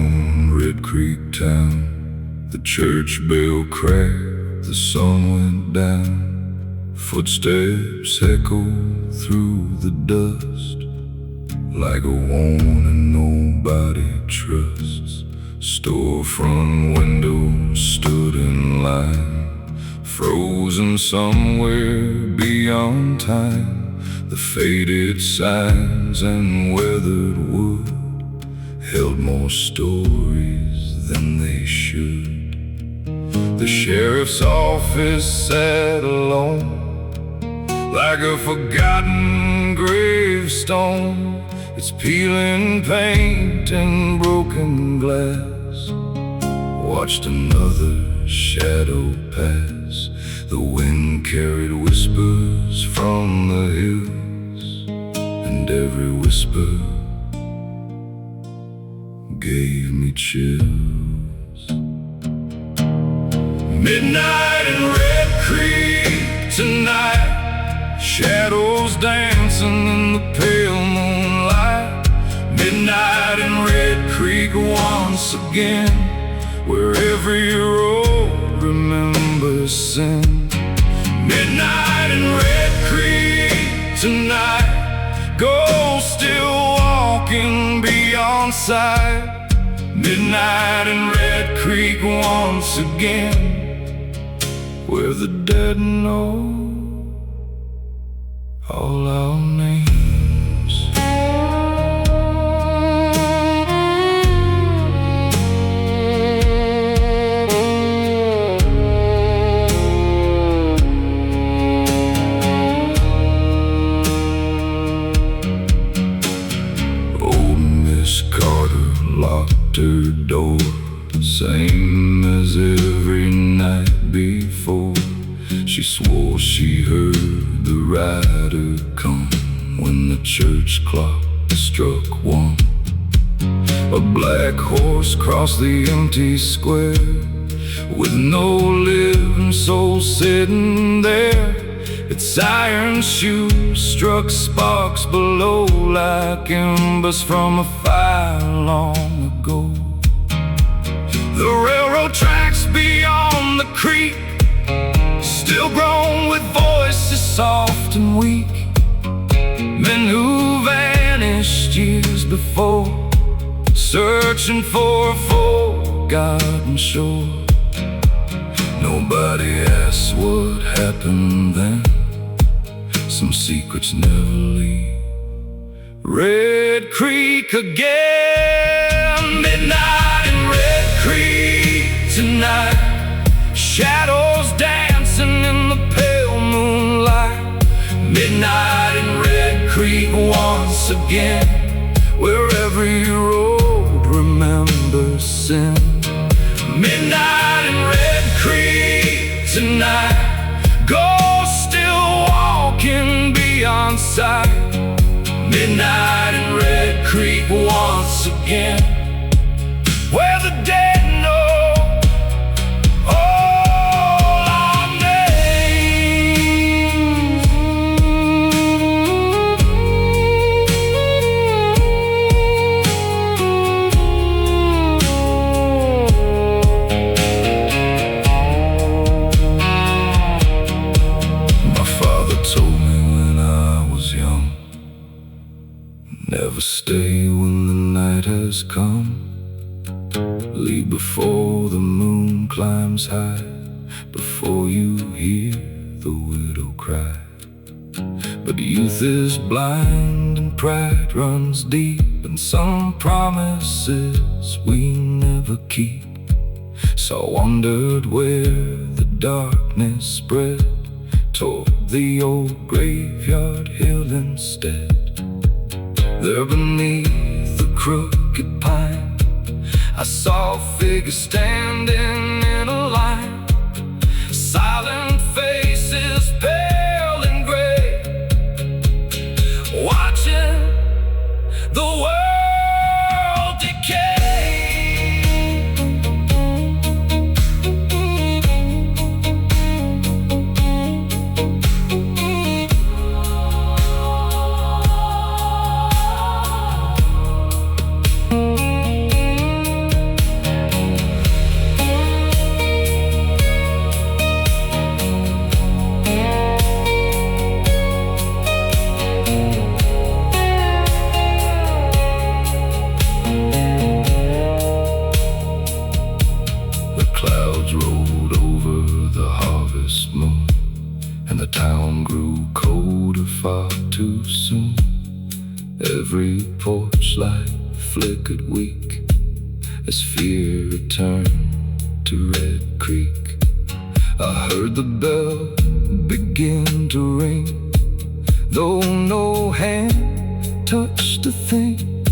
own Red Creek town. The church bell cracked, the sun went down. Footsteps echo through the dust, like a warning nobody trusts. Storefront windows stood in line, frozen somewhere beyond time. The faded signs and weathered wood held more stories than they should. The sheriff's office sat alone, like a forgotten gravestone. It's peeling paint and broken glass. Watched another shadow pass. The wind carried whispers from the hills, and every whisper gave me chills. Midnight in Red Creek tonight, shadows dancing in the pale moonlight. Midnight in Red Creek once again, where every road remembers sin. Midnight in Red Creek tonight, ghosts still walking beyond sight. Midnight in Red Creek once again, where the dead know all our names. Old Miss Carter locked her door, same as every night before. She swore she heard the rider come when the church clock struck one. A black horse crossed the empty square, with no living soul sitting there. Its iron shoes struck sparks below, like embers from a fire long ago. The railroad tracks beyond the creek still groan with voices soft and weak. Men who vanished years before, searching for a forgotten shore. Nobody asks what happened then. Some secrets never leave Red Creek again. Midnight in Red Creek tonight, shadows dancing in the pale moonlight. Midnight in Red Creek once again, where every road remembers sin. Midnight in Red Creek tonight, ghosts still walking beyond sight. Midnight in Red Creek once again, where the dead know all our names. My father told me when I was young, never stay when the night has come. Leave before the moon climbs high, before you hear the widow cry. But youth is blind and pride runs deep, and some promises we never keep. So I wondered where the darkness spread, toward the old graveyard hill instead. There beneath the crooked pine, I saw a figure standing in a line. Silent faces, pale and gray, watching the world decay. flickered weak as fear returned to Red Creek. I heard the bell begin to ring, though no hand touched a thing.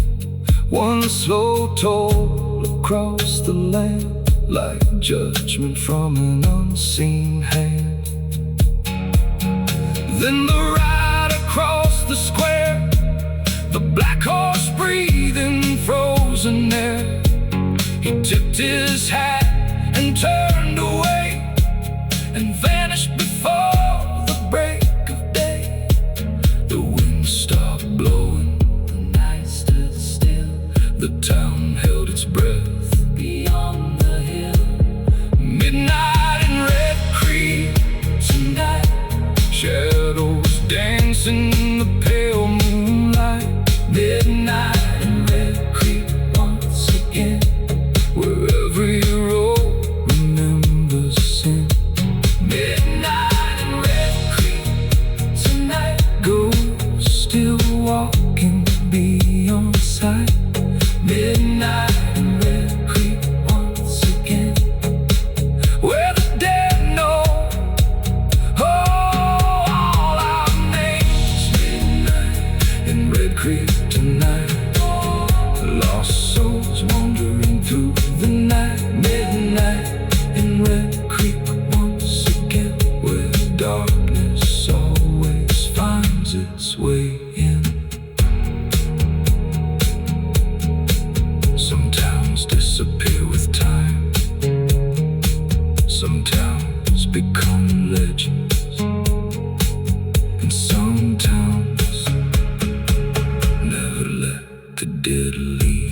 One slow toll across the land, like judgment from an unseen hand. Then the ride across the square, the black horse breathing frozen air. He tipped his hat and turned away and vanished before the break of day. The wind stopped blowing, the night stood still. The town held its breath beyond the hill. Midnight in Red Creek tonight, shadows dancing in the pale moonlight. Midnight in Red Creek once again, where every road remembers sin. Midnight in Red Creek tonight, ghosts still walking beyond sight. Midnight in Red Creek once again, where the dead know all our names. Midnight in Red Creek tonight, lost souls wandering through the night. Midnight in Red Creek once again, where darkness always finds its way in. Some towns disappear with time, some towns become legends, and some towns never let the dead leave.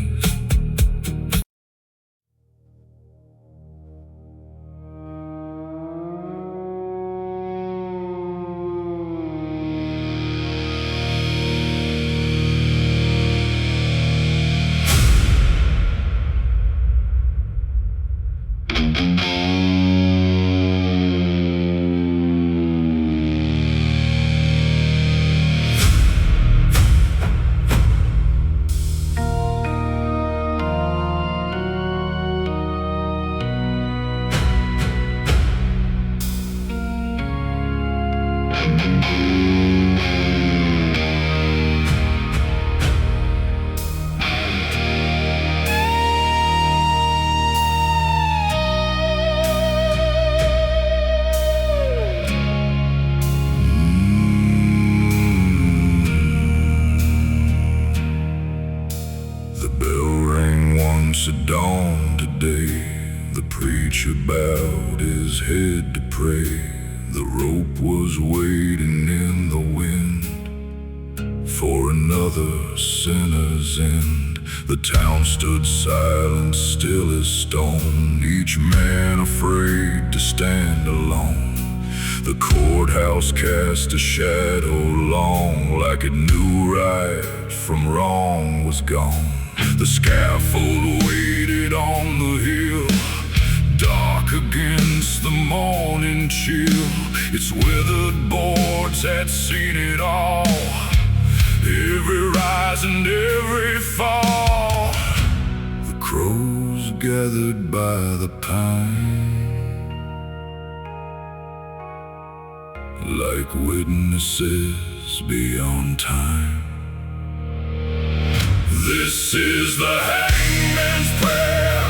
At dawn today, the preacher bowed his head to pray. The rope was waiting in the wind for another sinner's end. The town stood silent, still as stone, each man afraid to stand alone. The courthouse cast a shadow long, like it knew right from wrong was gone. The scaffold waited on the hill, dark against the morning chill. Its withered boards had seen it all, every rise and every fall. The crows gathered by the pine, like witnesses beyond time. This is the hangman's prayer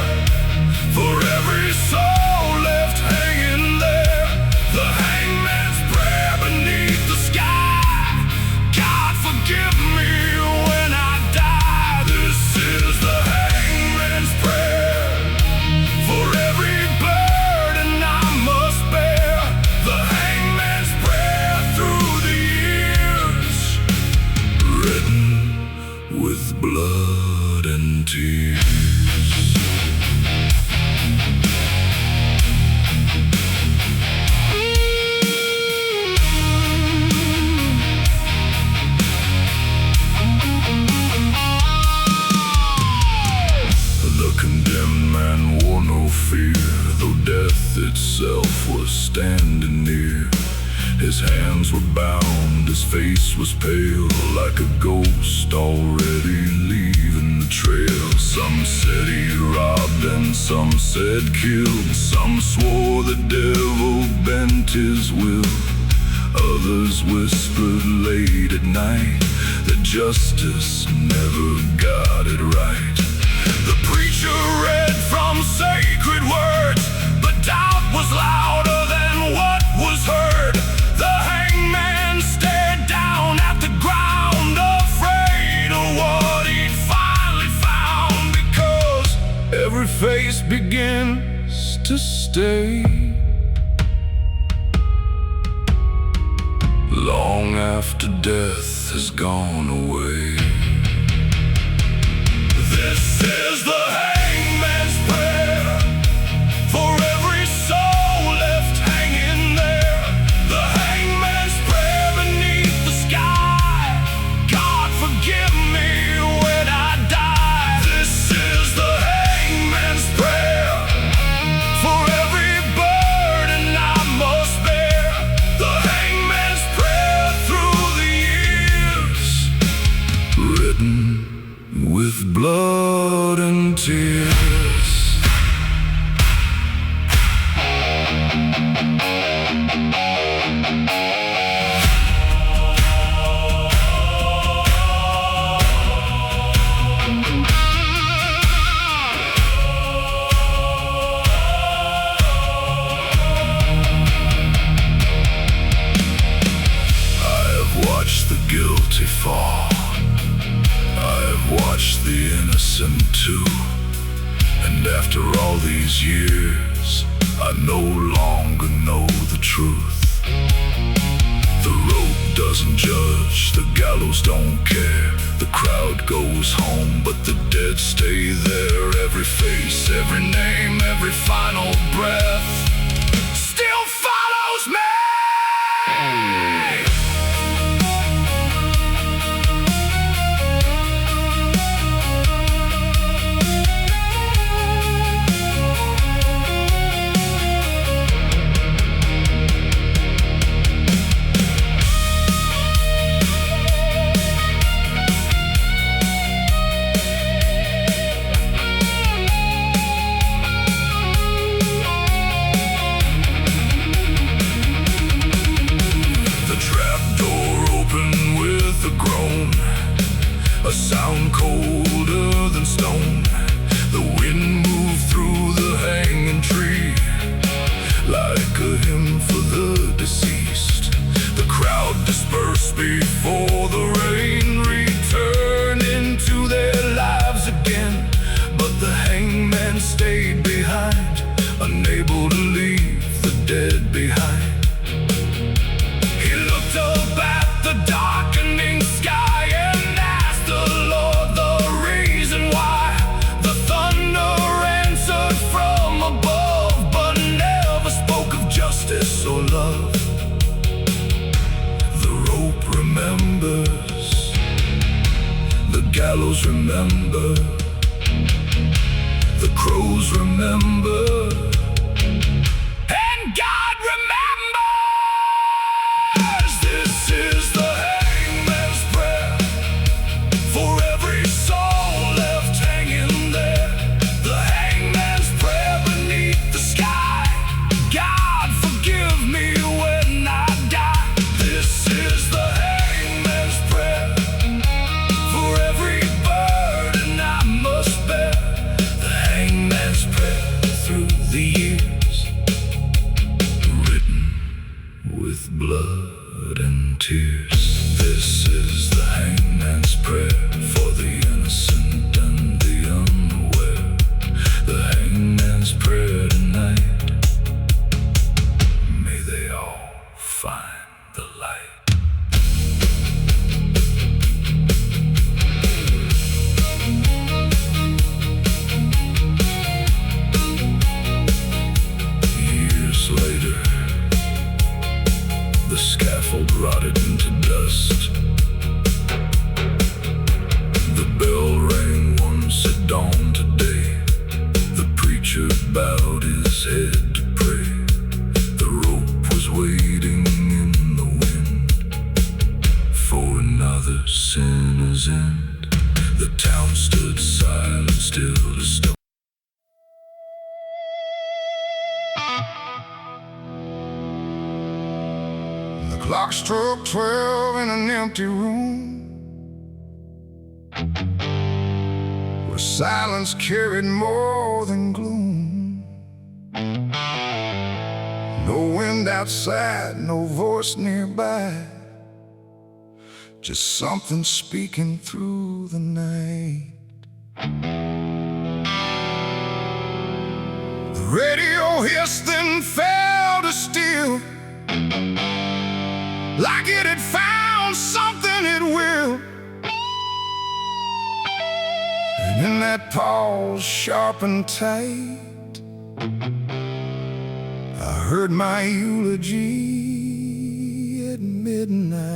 for every soul left hanging there. The hangman's prayer beneath the sky. God forgive me when I die. This is the hangman's prayer for every burden I must bear. The hangman's prayer through the years, written with blood and tears. The condemned man wore no fear, though death itself was standing near. His hands were bound, his face was pale, like a ghost already leaving the trail. Some said he robbed and some said killed. Some swore the devil bent his will. Others whispered late at night that justice never got it right. The preacher read from sacred words, but doubt was louder than what was heard. The hangman stared down at the ground, afraid of what he'd finally found, because every face begins to stay long after death has gone away. This is the hangman's prayer for every soul left hanging there. The hangman's prayer beneath the sky. God forgive me when I die. This is the hangman's prayer for every burden I must bear. The hangman's prayer through the years, written with blood and tears. I have watched the guilty fall. I've watched the innocent too. And after all these years, I no longer know the truth. The rope doesn't judge, the gallows don't care. The crowd goes home, but the dead stay there. Every face, every name, every final breath still follows me. A sound colder than stone. The wind moved through the hanging tree like a hymn for the deceased. The crowd dispersed before the rain returned into their lives again. But the hangman stayed behind, unable to leave the dead behind. He looked up at the darkening sky and asked the Lord the reason why. The thunder answered from above, but never spoke of justice or love. The rope remembers, the gallows remember, the crows remember, and God remembers. This is the hangman's prayer for every soul left hanging there. The hangman's prayer beneath the sky. God forgive me when I die. This is the hangman's prayer for every burden I must bear. The hangman's prayer through the years, written with blood and tears. This is the hangman's prayer for the innocent and the unaware. The hangman's prayer tonight. May they all find the light. Years later, the scaffold rotted into dust. The bell rang once at dawn today. The preacher bowed his head to pray. The rope was waiting in the Clock struck 12 in an empty room, where silence carried more than gloom. No wind outside, no voice nearby, just something speaking through the night. The radio hissed then fell to still, like it had found something it will. And in that pause, sharp and tight, I heard my eulogy at midnight.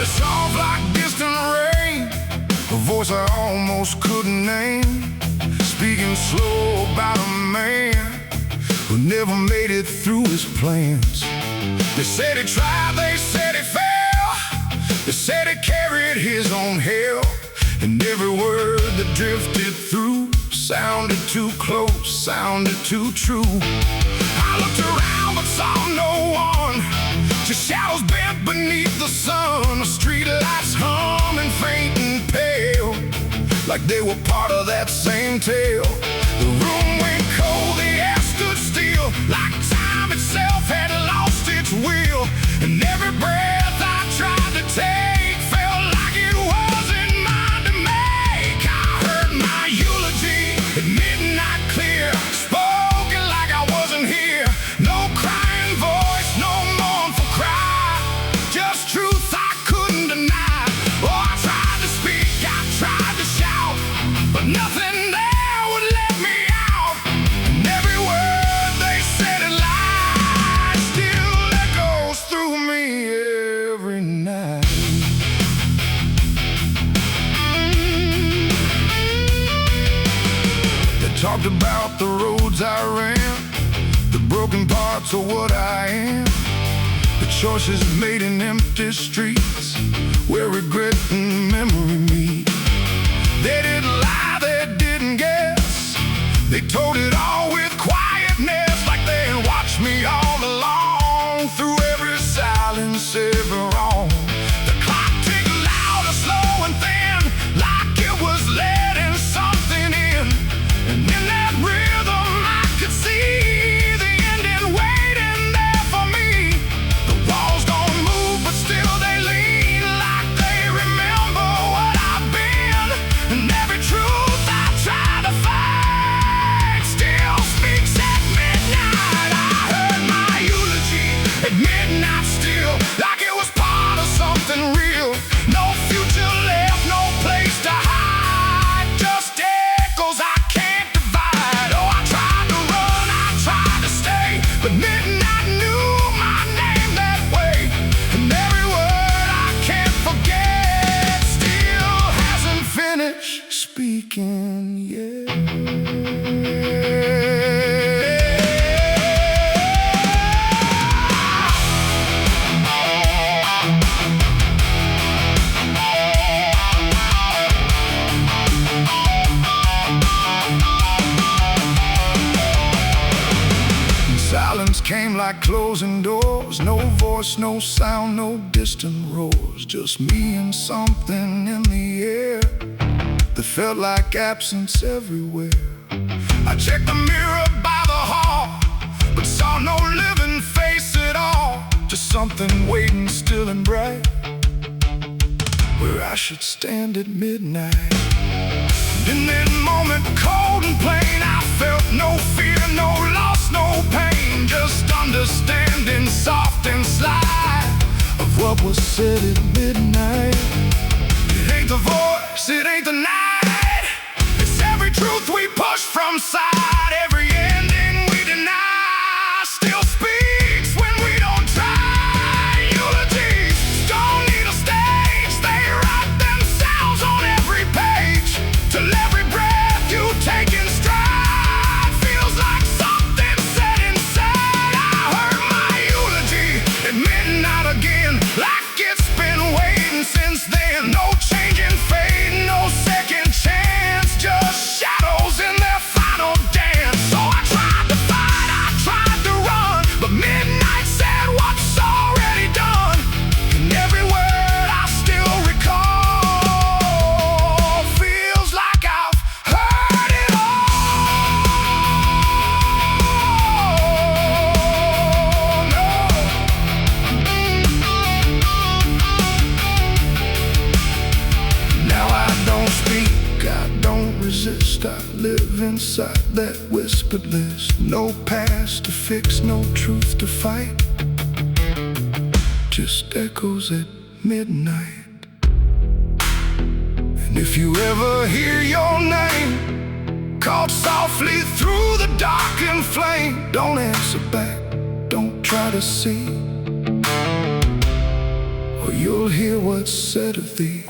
Soft like distant rain, a voice I almost couldn't name, speaking slow about a man who never made it through his plans. They said he tried, they said he fell, they said he carried his own hell, and every word that drifted through sounded too close, sounded too true. I looked around but saw no one, just shadows bent beneath the sun, the street lights humming faint and pale, like they were part of that same tale. The room went cold, the air stood still, like time itself had lost its will. And every breath I tried to take felt like it wasn't mine to make. I heard my eulogy at midnight clear, spoken like I wasn't here. No crying voice, no mournful cry, just truth I couldn't deny. Oh, I tried to speak, I tried to shout, but nothing there would let me out. And every word they said in lies still echoes through me every night. They talked about the roads I ran, the broken parts of what I am, the choices made in empty streets where regret and memory meet. They didn't lie, they didn't guess, they told it all with quietness, like they had watched me all along, through every silence, every wrong. The clock ticked loud or slow and thin, like it was letting something in. And in that rhythm I could see the ending waiting there for me. The walls don't move but still they lean, like they remember what I've been. And every truth I try to find still speaks at midnight. I heard my eulogy at midnight still, like it was part of something real. No future left, no place to hide, just echoes I can't divide. Oh, I tried to run, I tried to stay, but midnight knew my name that way. And every word I can't forget still hasn't finished speaking yet. Silence came like closing doors, no voice, no sound, no distant roars, just me and something in the air that felt like absence everywhere. I checked the mirror by the hall, but saw no living face at all, just something waiting still and bright, where I should stand at midnight. In that moment, cold and plain, I felt no fear, no loss, no pain, just understanding, soft and sly, of what was said at midnight. It ain't the voice, it ain't the night, it's every truth we push from side, every ending we deny, still speaks when we don't try. Eulogies don't need a stage, they write themselves. inside that whispered list. No past to fix, no truth to fight, just echoes at midnight. And if you ever hear your name called softly through the darkened flame, don't answer back, don't try to see, or you'll hear what's said of thee.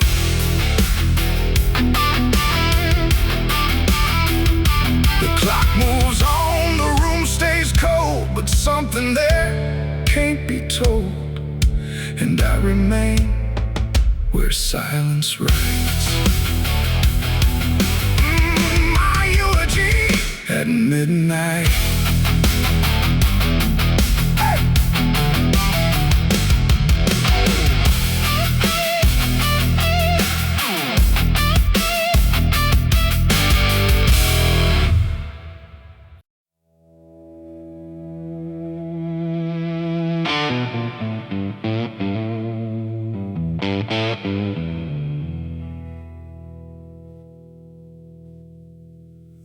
The clock moves on, the room stays cold, but something there can't be told, and I remain where silence writes. My eulogy at midnight.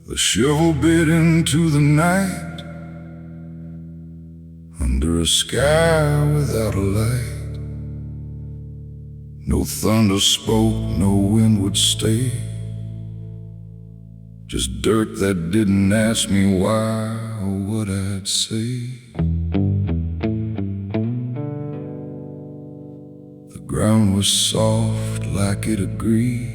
The shovel bit into the night, under a sky without a light. No thunder spoke, no wind would stay, just dirt that didn't ask me why or what I'd say. The ground was soft like it agreed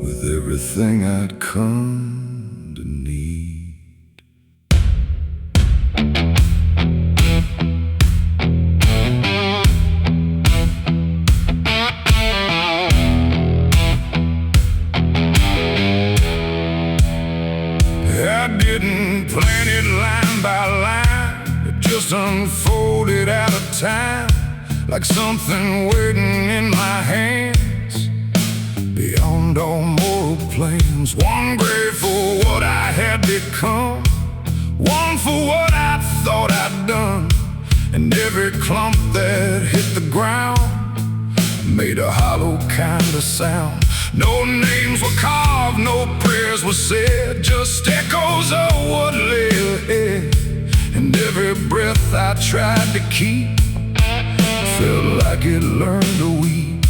with everything I'd come to need. I didn't plan it line by line, it just unfolded out of time, like something waiting in my hands, beyond all moral plans. One grave for what I had become, one for what I thought I'd done, and every clump that hit the ground made a hollow kind of sound. No names were carved, no prayers were said, just echoes of what lay ahead. And every breath I tried to keep felt like it learned to weep.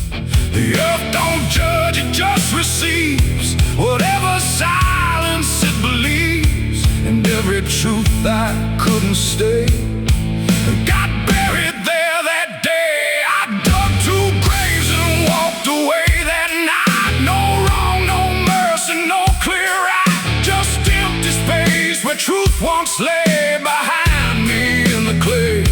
The earth don't judge, it just receives whatever silence it believes. And every truth I couldn't stay got buried there that day. I dug 2 graves and walked away that night. No wrong, no mercy, no clear right, just empty space where truth once lay behind me in the clay.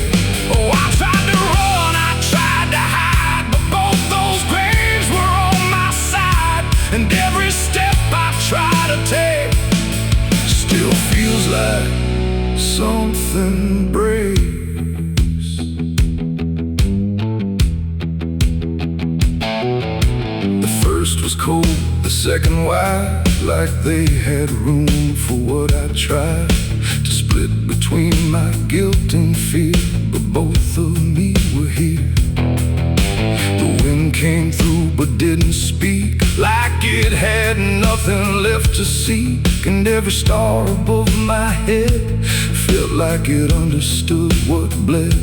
Oh, I tried to run, I tried to hide, but both those graves were on my side. And every step I try to take still feels like something breaks. The first was cold, the second wide, like they had room for what I tried to split between my guilt and fear, but both of me were here. The wind came through but didn't speak, like it had nothing left to seek. And every star above my head felt like it understood what bled.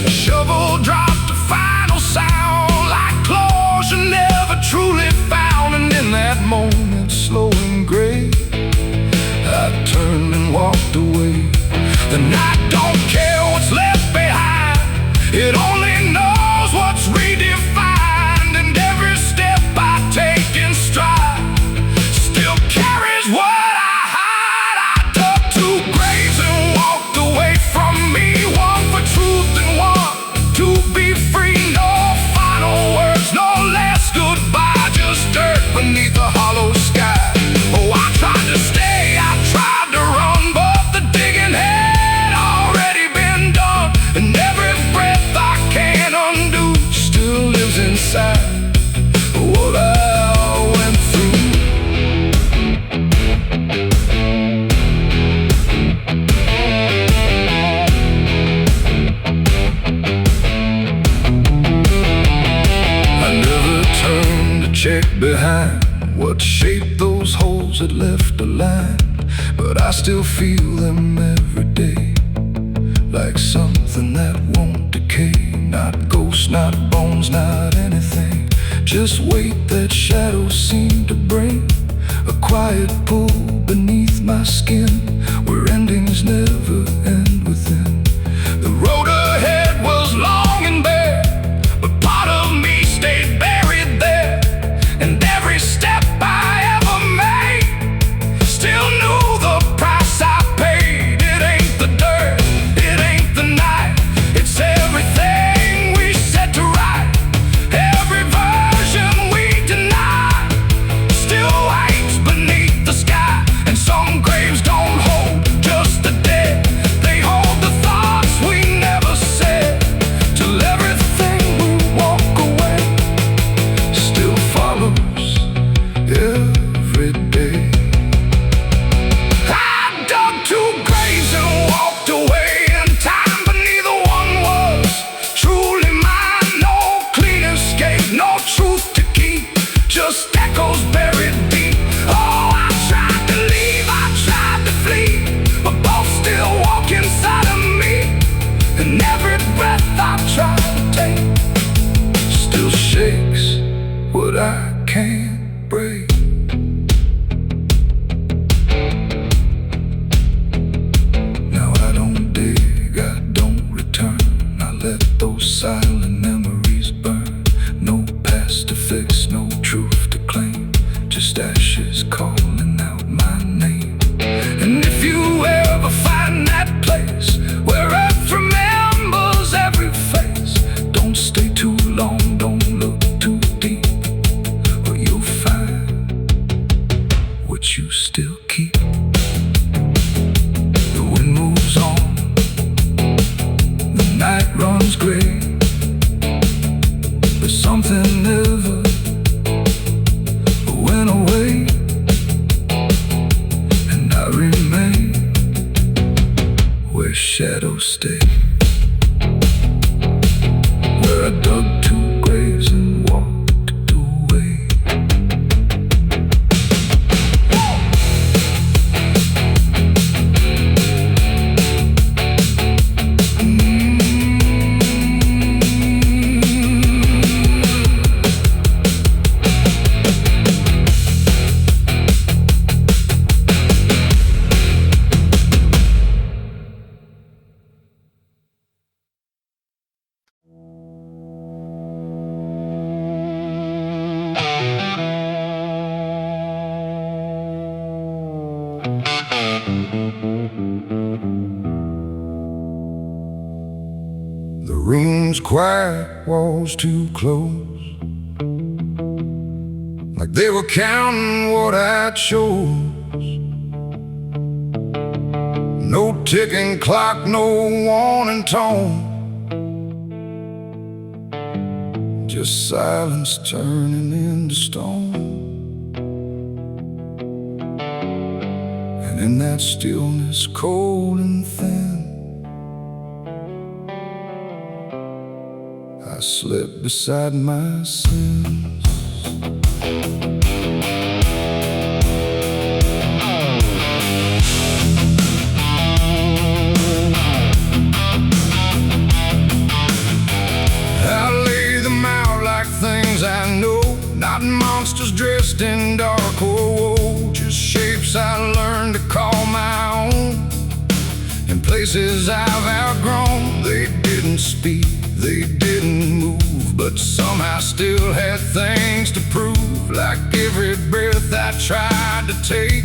A shovel dropped a final sound, like closure never truly found. And in that moment, slow and gray, I turned and walked away. The night don't care what's left behind, it only knows what's redefined. And every step I take in stride still carries what I hide. I dug 2 graves and walked away from me, one for truth and one to be free. No final words, no last goodbye, just dirt beneath a hollow sky. Oh, I tried to stay, I tried to run, but the digging had already been done. And every breath I can't undo still lives inside what I went through. I never turned to check behind, what shaped those holes that left a line. But I still feel them every day, like something that won't decay. Not ghosts, not bones, not anything, just weight that shadows seem to bring. A quiet pull beneath my skin, where endings never end within. The road ahead was long and bare, but part of me stayed buried there. And every step I ever made still knew the price I paid. It ain't the dirt, it ain't the night, it's everything we set to right. Every version we deny still waits beneath the sky. And some graves don't hold just the dead, they hold the thoughts we never said, till everything we walk away still follows every day. I dug two graves and walked away in time, but neither one was truly mine. No clean escape, no truth to keep, just echoes buried deep. Oh, I tried to leave, I tried to flee, but both still walk inside of me. And every breath I try to take still shakes what I can't break. Now I don't dig, I don't return, I let those silent memories burn. No past to fix, no truth to claim, just ashes calling out my name. And if you ever find that place where earth remembers every face, don't stay too long, don't look too deep, or you'll find what you still keep. The wind moves on, the night runs gray, but something never went away. And I remain where shadows stay, where I dug two graves and walked away. The room's quiet, walls too close, like they were counting what I chose. No ticking clock, no warning tone, just silence turning into stone. And in that stillness, cold and thin, I slept beside my sins. I lay them out like things I know, not monsters dressed in dark or woe, just shapes I learned to call my own, in places I've outgrown. They didn't speak, they didn't move, but somehow still had things to prove. Like every breath I tried to take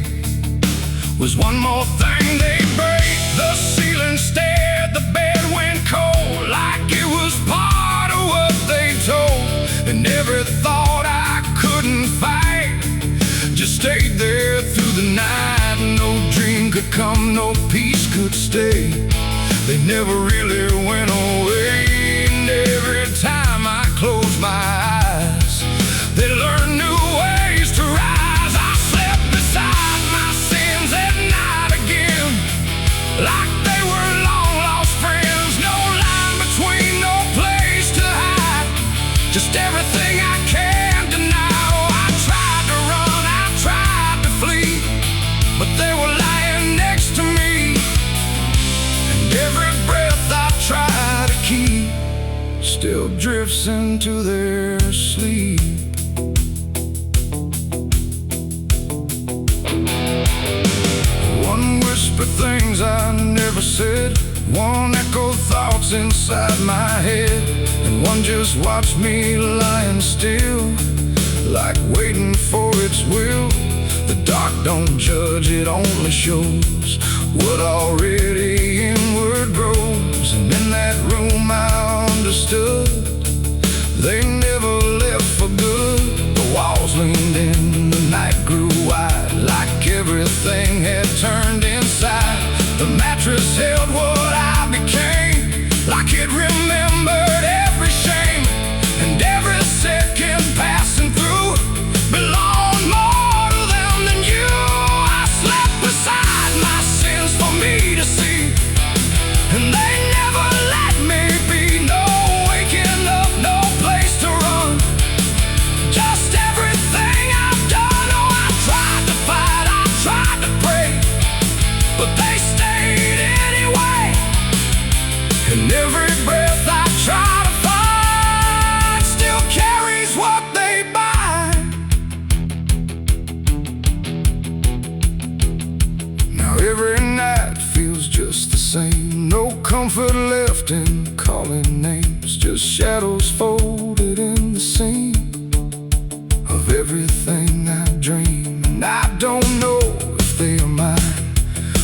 was one more thing they'd break. The ceiling stared, the bed went cold, like it was part of what they told. And every thought I couldn't fight just stayed there through the night. No dream could come, no peace could stay, they never really went away. And every time I closed my eyes, they learned new ways to rise. I slept beside my sins at night again, like they were long lost friends. No line between, no place to hide, just everything I can't deny. Oh, I tried to run, I still drifts into their sleep. One whispered things I never said, one echoed thoughts inside my head, and one just watched me lying still, like waiting for its will. The dark don't judge, it only shows what already inward grows. And in that room I understood they never left for good. The walls leaned in, the night grew wide, like everything had turned inside. The mattress held what I became, like it remembered every shame, and every second passing through belonged more to them than you. I slept beside my sins for me to see, and they never let me be. No waking up, no place to run, just everything I've done. Oh, I tried to fight, I tried to pray, but they stayed anyway. And every breath I try to find still carries what they buy. Now every night feels just the same, no comfort left in calling names, just shadows folded in the seam of everything I dream. And I don't know if they are mine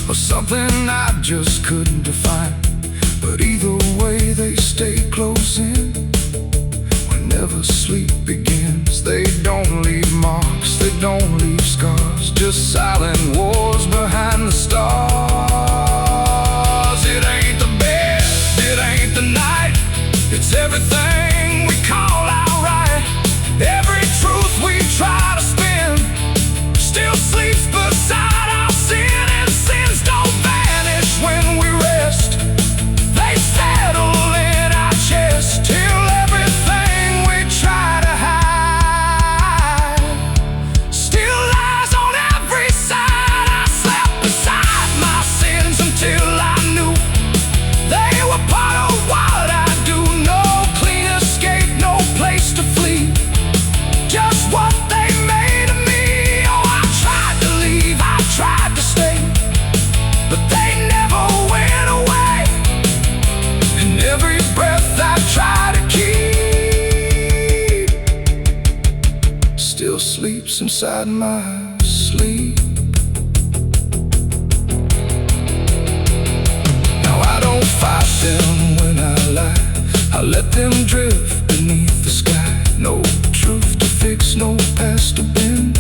or something I just couldn't define, but either way they stay close in. Whenever sleep begins, they don't leave marks, they don't leave scars, just silent wars behind the stars. It ain't the bed, it ain't the night, it's everything we call outright. Every truth we try to spin still sleeps beside our sin, and sins don't vanish when we rest. They settle in our chest till everything we try to hide still lies on every side. I slept beside my sins until I knew they were part of what I do. No clean escape, no place to flee, just what they made of me. Oh, I tried to leave, I tried to stay, but they never went away. And every breath I try to keep still sleeps inside my sleep. Now I don't fight them when I lie, I let them drift beneath the sky. No truth to fix, no past to bend,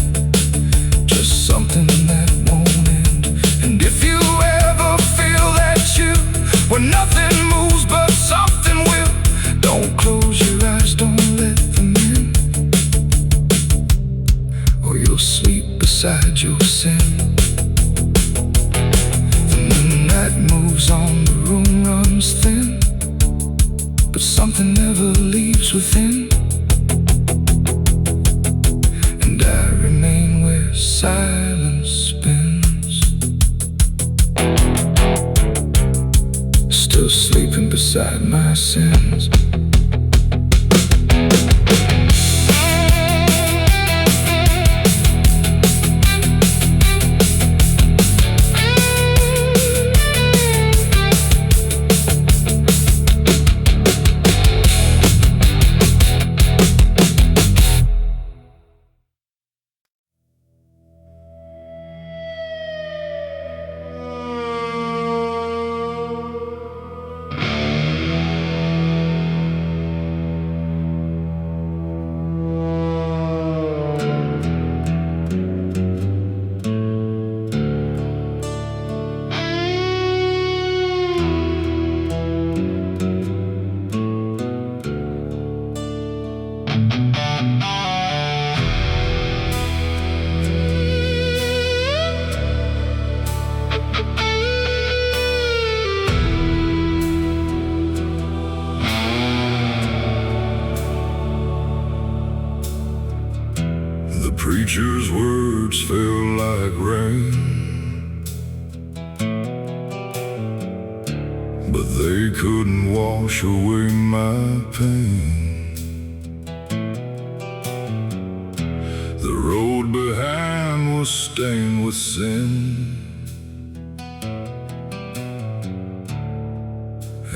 just something that won't end. And if you ever feel that you, when nothing moves but something will, don't close your eyes, don't let them in, or you'll sleep beside your sin. Then the night moves on, the room runs thin, but something never leaves within, and I remain where silence spins, still sleeping beside my sins. preacher's words fell like rain, but they couldn't wash away my pain. The road behind was stained with sin,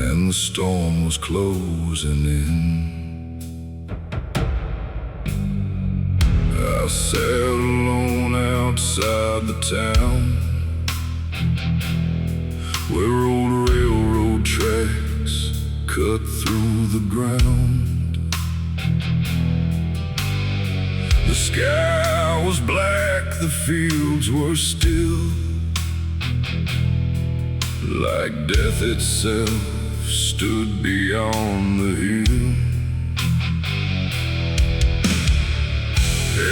and the storm was closing in. I sat alone outside the town, where old railroad tracks cut through the ground. The sky was black, the fields were still, like death itself stood beyond the hill.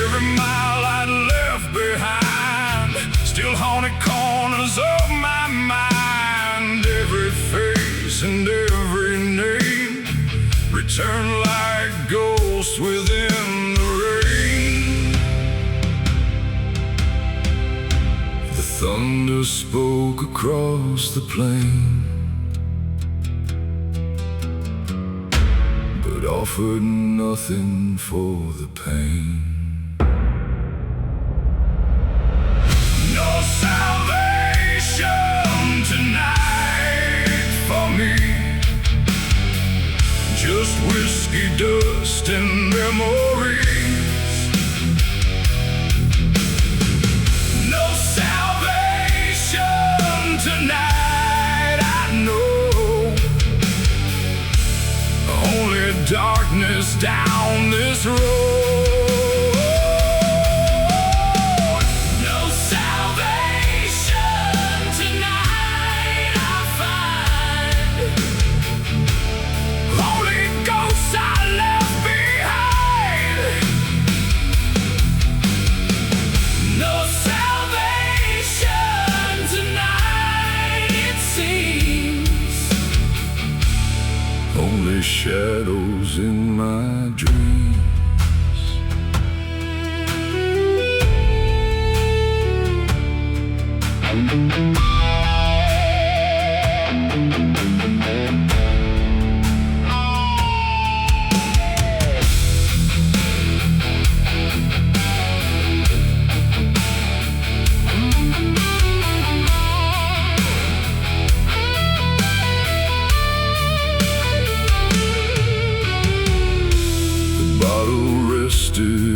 Every mile I'd left behind still haunted corners of my mind. Every face and every name returned like ghosts within the rain. The thunder spoke across the plain, but offered nothing for the pain. No salvation tonight for me, just whiskey dust and memories. No salvation tonight, I know, only darkness down this road. Only shadows in my dreams.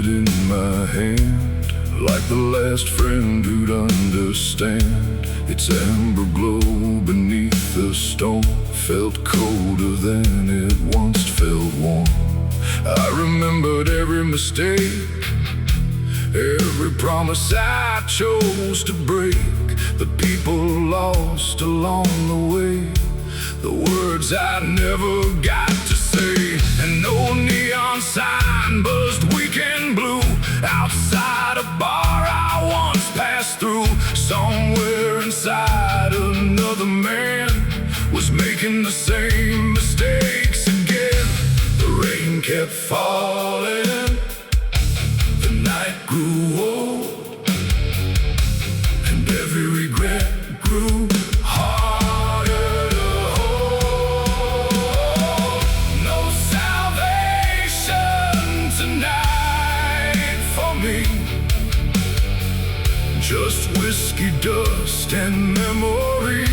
In my hand, like the last friend who'd understand. Its amber glow beneath the stone felt colder than it once felt warm. I remembered every mistake, every promise I chose to break, the people lost along the way, the words I never got to say. And no neon sign buzzed weak and blue outside a bar I once passed through. Somewhere inside, another man was making the same mistakes again. The rain kept falling, the night grew old, and every regret grew harder to hold. No salvation tonight for me, just whiskey dust and memories.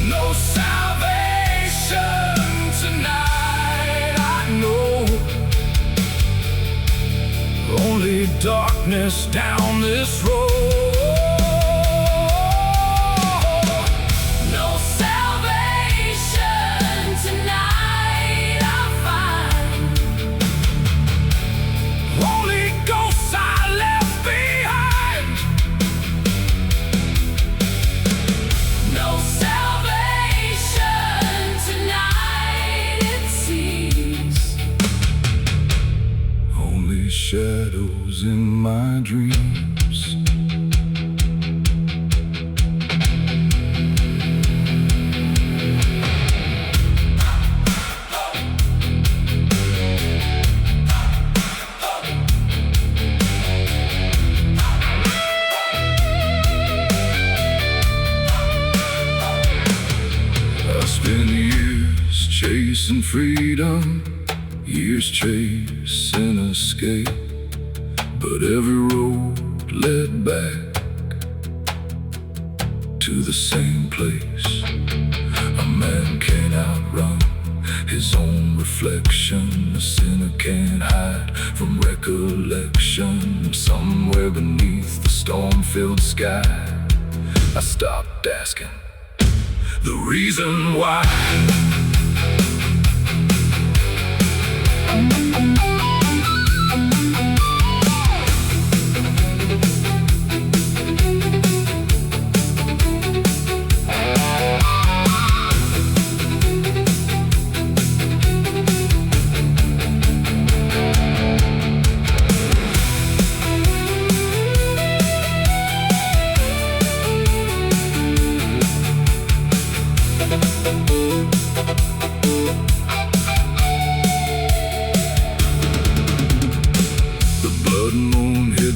No salvation tonight, I know, only darkness down this road. No salvation tonight, I find, only ghosts I left behind. No salvation tonight, it seems, only shadows in my dreams. peace and freedom, years chase and escape, but every road led back to the same place. A man can't outrun his own reflection. A sinner can't hide from recollection. Somewhere beneath the storm-filled sky, I stopped asking the reason why.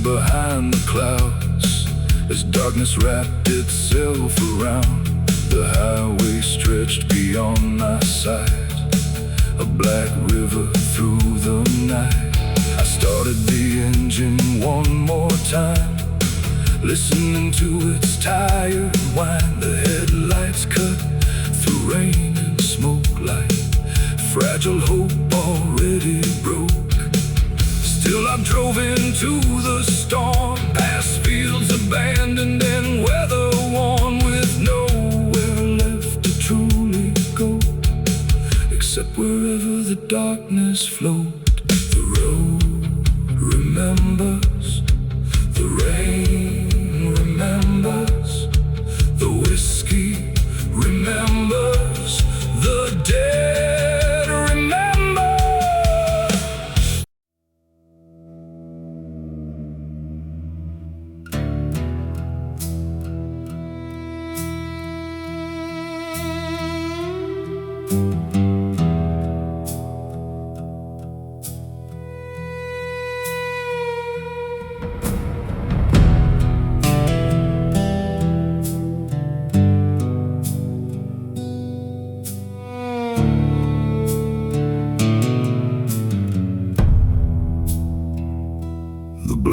Behind the clouds, as darkness wrapped itself around, the highway stretched beyond my sight, a black river through the night. I started the engine one more time, listening to its tired whine. The headlights cut through rain and smoke like fragile hope already broke. Still I drove into the storm, past fields abandoned and weather worn, with nowhere left to truly go, except wherever the darkness flowed. The road remembers, the rain remembers, the whiskey remembers, the dead remember.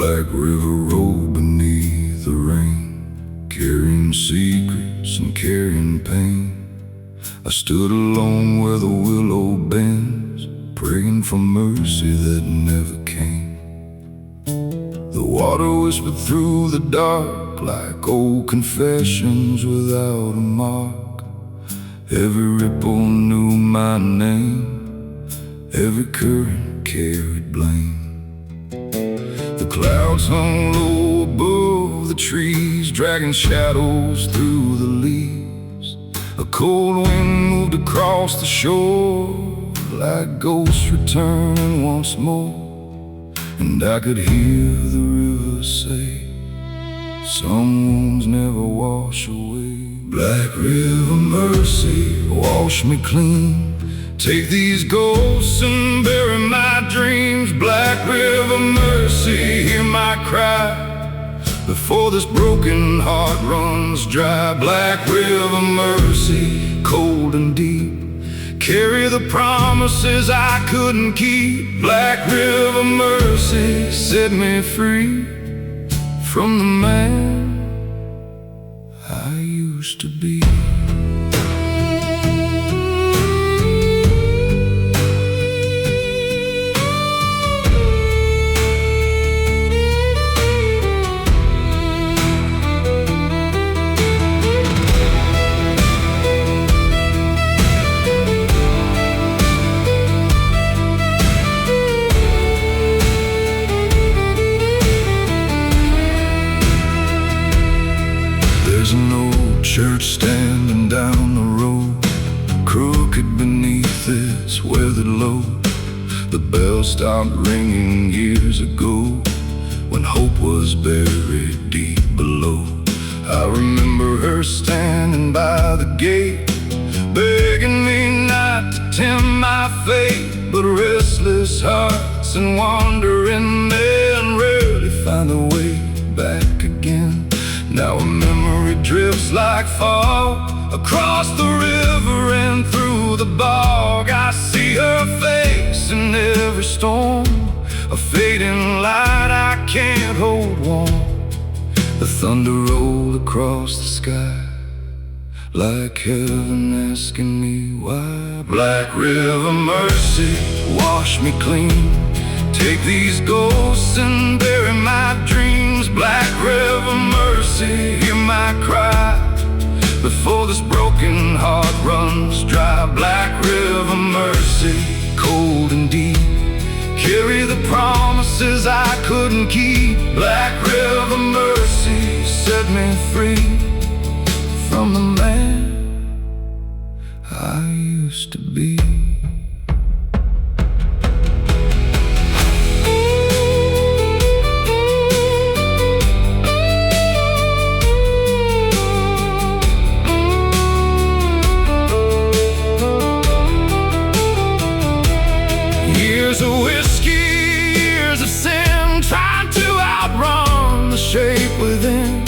Black river rolled beneath the rain, carrying secrets and carrying pain. I stood alone where the willow bends, praying for mercy that never came. The water whispered through the dark like old confessions without a mark. Every ripple knew my name, every current carried blame. The clouds hung low above the trees, dragging shadows through the leaves. A cold wind moved across the shore like ghosts returning once more. And I could hear the river say, some wounds never wash away. Black river mercy, wash me clean. Take these ghosts and bury my dreams. Black river mercy, hear my cry before this broken heart runs dry. Black river mercy, cold and deep, carry the promises I couldn't keep. Black river mercy, set me free from the man I used to be. There's an old church standing down the road, crooked beneath its weathered load. The bell stopped ringing years ago, when hope was buried deep below. I remember her standing by the gate, begging me not to tempt my fate. But restless hearts and wandering men rarely find a way back again. Now a memory drifts like fog across the river and through through the bog, I see her face in every storm, a fading light I can't hold warm. The thunder rolled across the sky, like heaven asking me why. Black River mercy, wash me clean. Take these ghosts and bury my dreams. Black River mercy, hear my cry before this broken heart runs dry. Black River mercy, cold and deep, carry the promises I couldn't keep. Black River mercy, set me free from the man I used to be. Years of whiskey, years of sin, trying to outrun the shape within.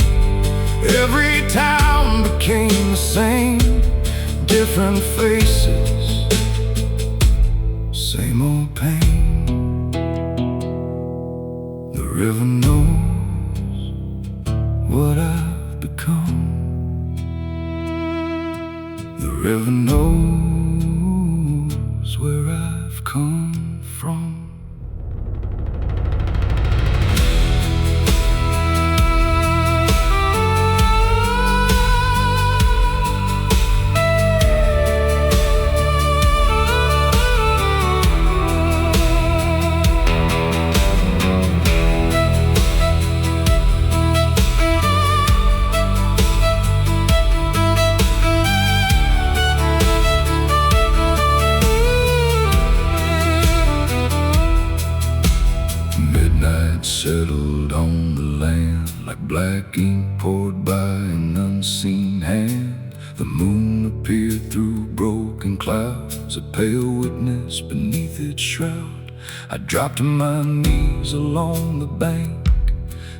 Every town became the same, different faces, same old pain. The river knows what I've become. The river knows where I've come from. Settled on the land like black ink poured by an unseen hand. The moon appeared through broken clouds, a pale witness beneath its shroud. I dropped to my knees along the bank,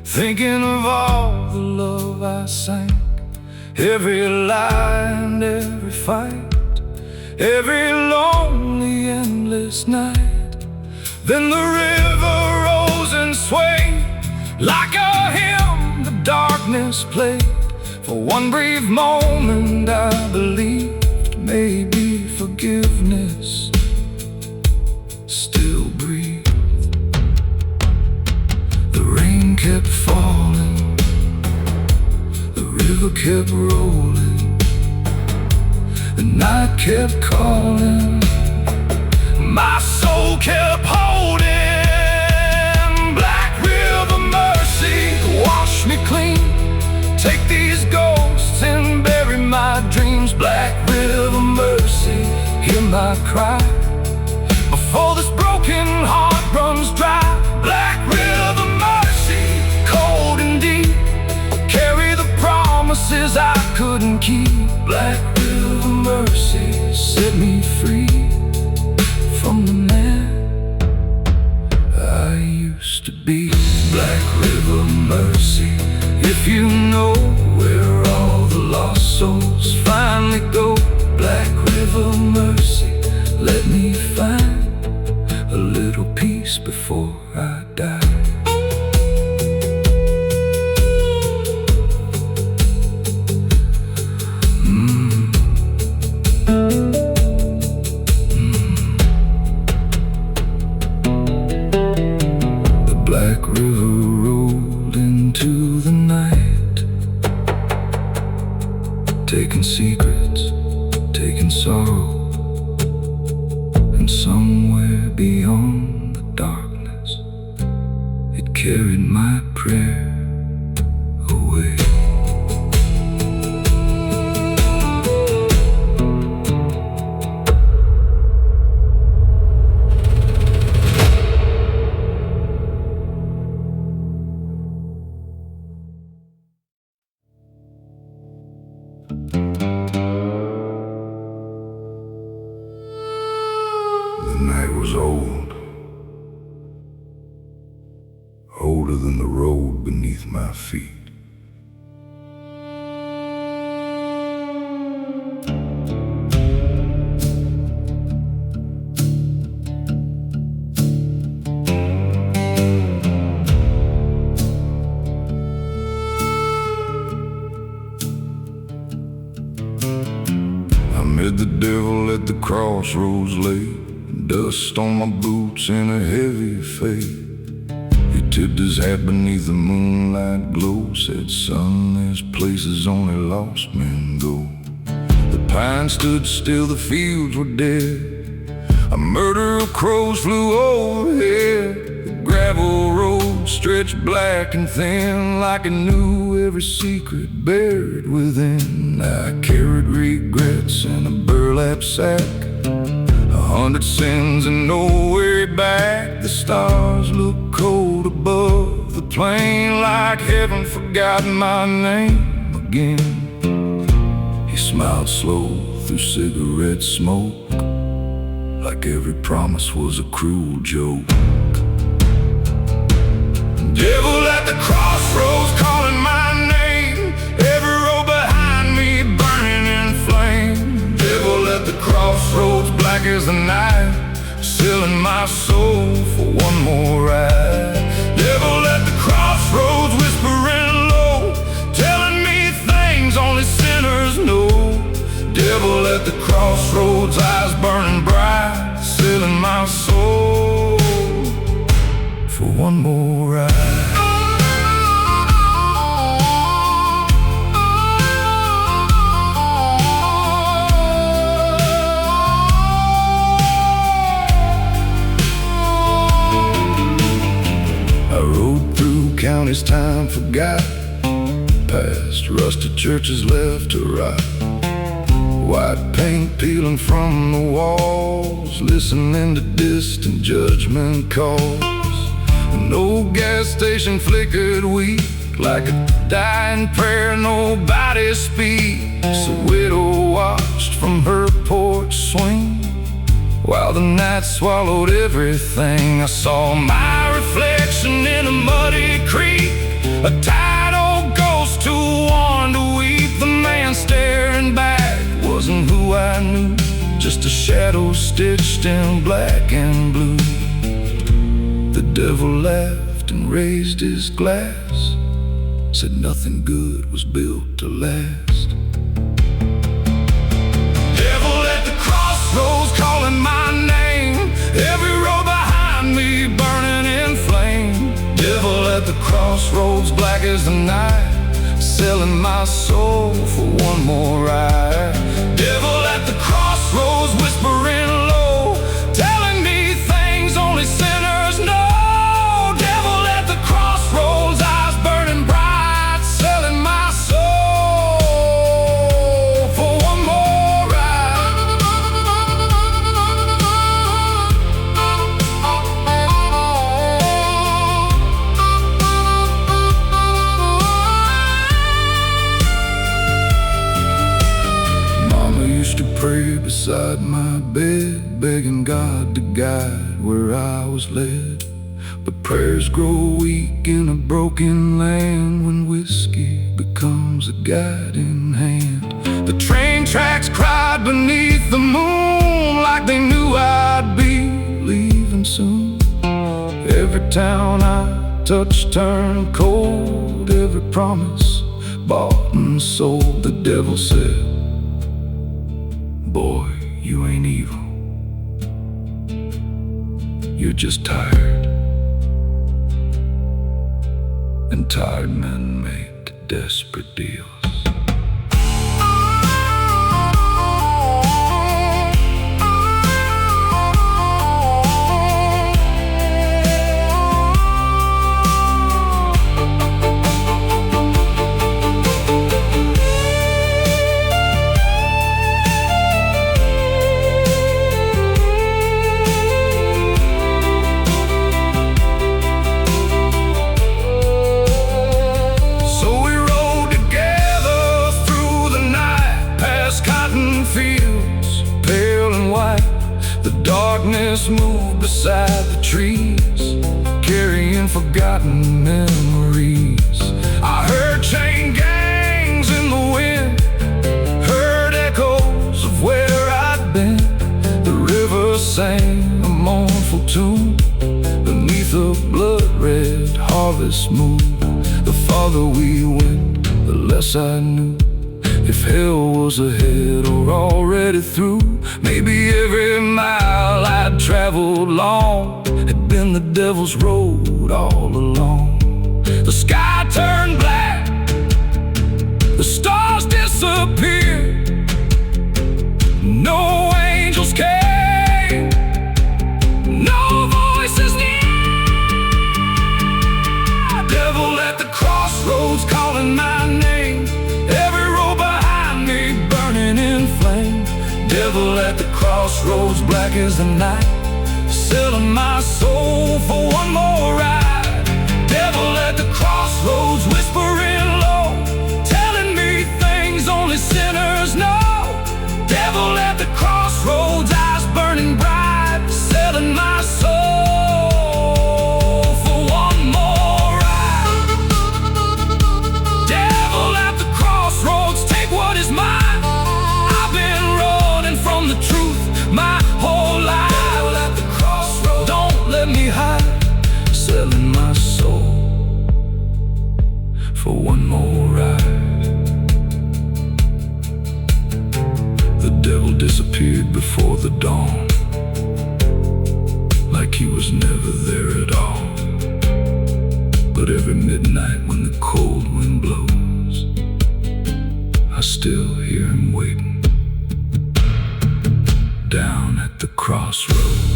thinking of all the love I sank. Every lie and every fight, every lonely endless night. Then the river rose and swayed like a hymn the darkness played. For one brief moment I believed maybe forgiveness still breathed. The rain kept falling, the river kept rolling, the night kept calling, my soul kept holding. Black River mercy, wash me clean. Take these ghosts and bury my dreams. Black River mercy, hear my cry before this broken heart runs dry. Black River mercy, cold and deep, carry the promises I couldn't keep. Black River mercy, set me free from the man I used to be. Black River mercy, if you know where all the lost souls finally go. Black River mercy, let me find a little peace before I die. Black River rolled into the night, taking secrets, taking sorrow, and somewhere beyond the darkness, it carried my prayer away. The night was old, older than the road beneath my feet. Amid the devil at the crossroads lay, dust on my boots in a heavy fade. He tipped his hat beneath the moonlight glow, said, "Son, there's places only lost men go." The pines stood still, the fields were dead. A murder of crows flew overhead. The gravel road stretched black and thin, like it knew every secret buried within. I carried regrets in a burlap sack, 100 sins and no way back. The stars look cold above the plain, like heaven forgot my name again. He smiled slow through cigarette smoke, like every promise was a cruel joke. Devil at the crossroads calling my name, every road behind me burning in flame. Devil at the crossroads, black as the night, selling my soul for one more ride. Devil at the crossroads, whispering low, telling me things only sinners know. Devil at the crossroads, eyes burning bright, selling my soul for one more ride. I rode through counties time forgot, past rusted churches left to rot. White paint peeling from the walls, listening to distant judgment calls. An old gas station flickered weak, like a dying prayer nobody speaks. A widow watched from her porch swing, while the night swallowed everything. I saw my reflection in a muddy creek, a tired old ghost too worn to weep. The man staring back wasn't who I knew, just a shadow stitched in black and blue. The devil laughed and raised his glass, said nothing good was built to last. Devil at the crossroads calling my name, every road behind me burning in flame. Devil at the crossroads, black as the night, selling my soul for one more ride. Devil at the crossroads, whispering low, telling me things only sinners know. Devil at the crossroads, eyes burning bright, selling my soul for one more ride. Mama used to pray beside my bed, begging God to guide where I was led. But prayers grow weak in a broken land when whiskey becomes a guiding hand. The train tracks cried beneath the moon, like they knew I'd be leaving soon. Every town I touched turned cold, every promise bought and sold. The devil said, "Boy, you ain't evil, you're just tired, and tired men make desperate deals." Darkness moved beside the trees, carrying forgotten memories. I heard chain gangs in the wind, heard echoes of where I'd been. The river sang a mournful tune beneath a blood-red harvest moon. The farther we went, the less I knew. If hell was ahead or already through, maybe every mile I'd traveled long had been the devil's road all along. The sky turned black, the stars disappeared, no angels came, no voices near. Devil at the crossroads calling my name, every road behind me burning in flame. Devil at the crossroads, black as the night, selling my soul for one more ride. Devil at the crossroads, whispering low, telling me things only sinners know. Devil at the crossroads, eyes burning bright, selling my soul for one more ride. Devil at the crossroads, take what is mine. I've been running from the truth my whole life. Devil at the crossroads, don't let me hide, selling my soul for one more ride. The devil disappeared before the dawn, like he was never there at all. But every midnight when the cold wind blows, I still hear him waiting down at the crossroads.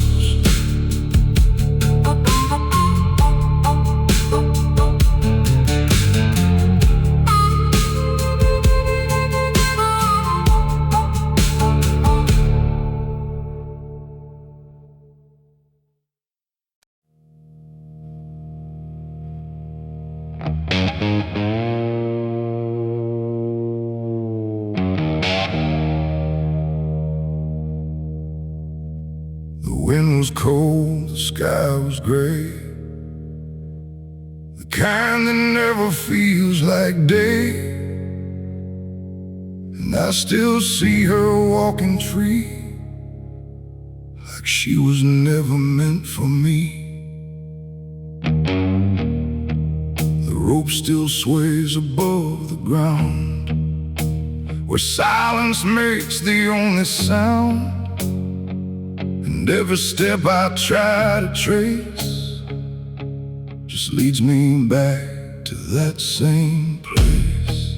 The wind was cold, the sky was gray, the kind that never feels like day. And I still see her walking free, like she was never meant for me. The rope still sways above the ground, where silence makes the only sound. And every step I try to trace just leads me back to that same place.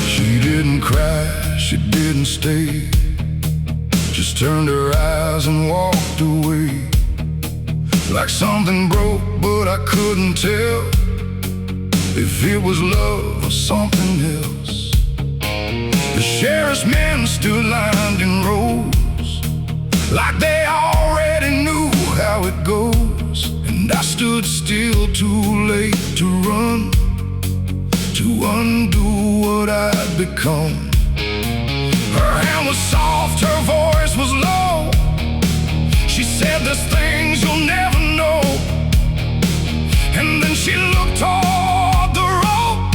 She didn't cry, she didn't stay, just turned her eyes and walked away. Like something broke, but I couldn't tell if it was love or something else. The sheriff's men stood lined in rows, like they already knew how it goes. And I stood still, too late to run, to undo what I'd become. Her hand was soft, her voice was low. She said, there's things you'll never know. And then she looked toward the rope,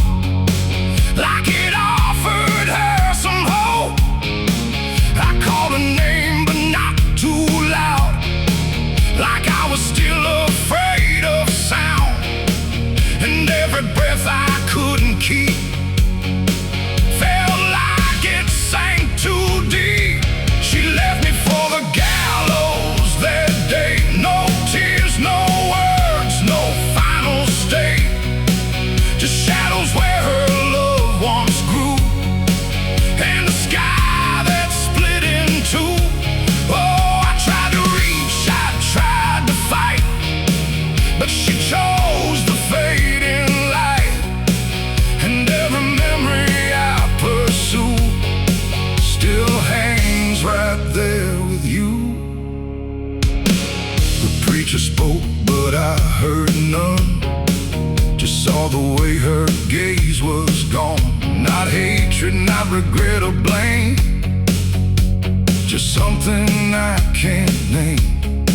like it offered her some hope. I called her name, but not too loud, like I was still afraid of sound. And every breath I couldn't keep felt like it sank too deep. She left me for the gallows that day. No tears, no words, no final state, just shadows where her love once grew, and the sky that split in two. Oh, I tried to reach, I tried to fight, but she chose the fading light. And every memory I pursue still hangs right there with you. The preacher spoke, but I heard none, just saw the way her gaze was gone. Not hatred, not regret or blame, just something I can't name.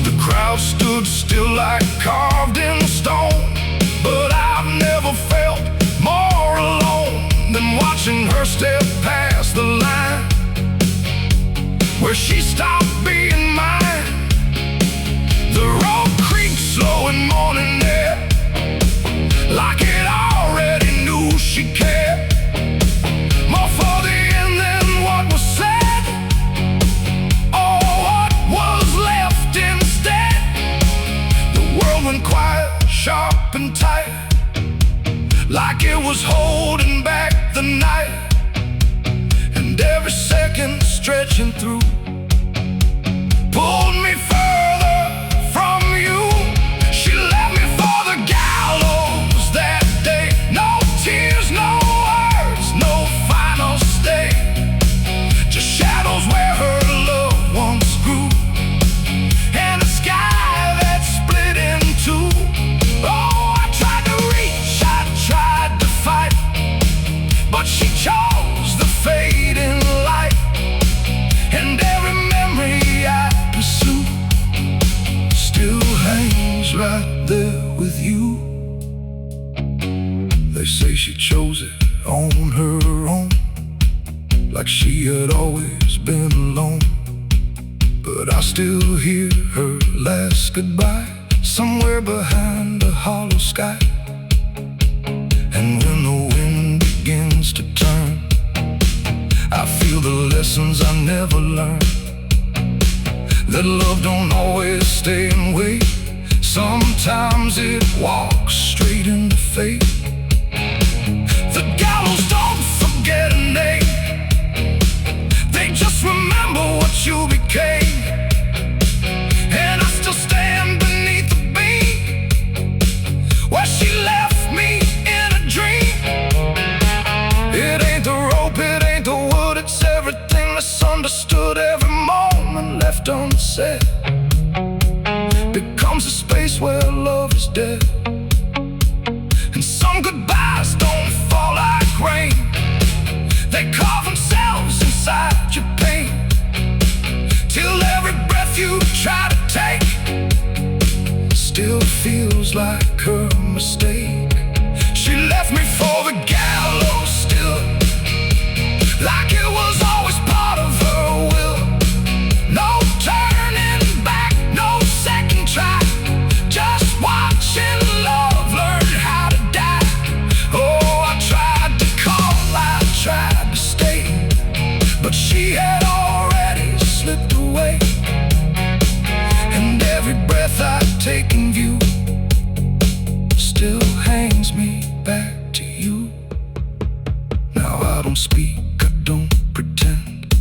The crowd stood still like carved in stone, but I've never felt more alone than watching her step past the where she stopped being mine. The road creaked slow in morning air, like it already knew she cared. More for the end than what was said, or what was left instead. The world went quiet, sharp and tight, like it was holding back the night. And every second stretching through pulled me further from you. She left me for the gallows that day. No tears, no words, no final stay, just shadows where her loved ones grew, and a sky that split in two. Oh, I tried to reach, I tried to fight, but she chose the fading light. And every memory I pursue still hangs right there with you. They say she chose it on her own, like she had always been alone. But I still hear her last goodbye somewhere behind a hollow sky. And when the wind begins to turn, I feel the lessons I never learned, that love don't always stay and wait. Sometimes it walks straight into fate. The gallows don't forget a name, they just remember what you became. And I still stand beneath the beam where she left me in a dream. It ain't the rope, it ain't the wood, it's everything misunderstood. Every moment left unsaid becomes a space where love is dead. And some goodbyes don't fall like rain, they carve themselves inside your pain, till every breath you try to take still feels like her mistake. She left me for the gallows still, like it was always part of her will. No turning back, no second try, just watching love learn how to die. Oh, I tried to call, I tried to stay, but she had already slipped away. And every breath I take in view still hangs me back to you. Now I don't speak, I don't pretend,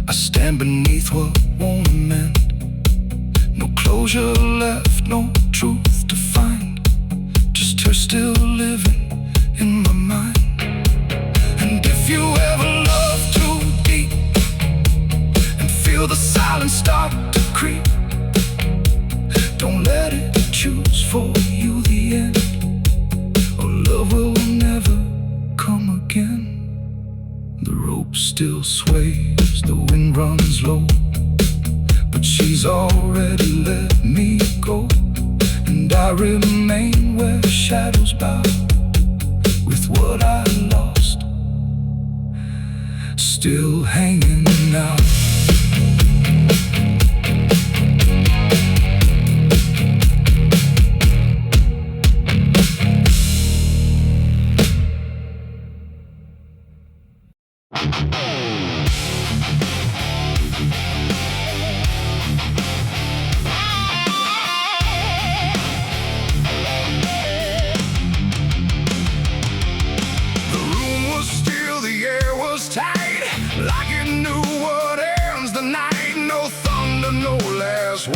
I stand beneath what won't amend. No closure left, no truth to find, just her still living in my mind. And if you ever love too deep and feel the silence start to creep, don't let it choose for you the end, or love will never come again. The rope still sways, the wind runs low, but she's already let me go. And I remain where shadows bow, with what I lost still hanging out.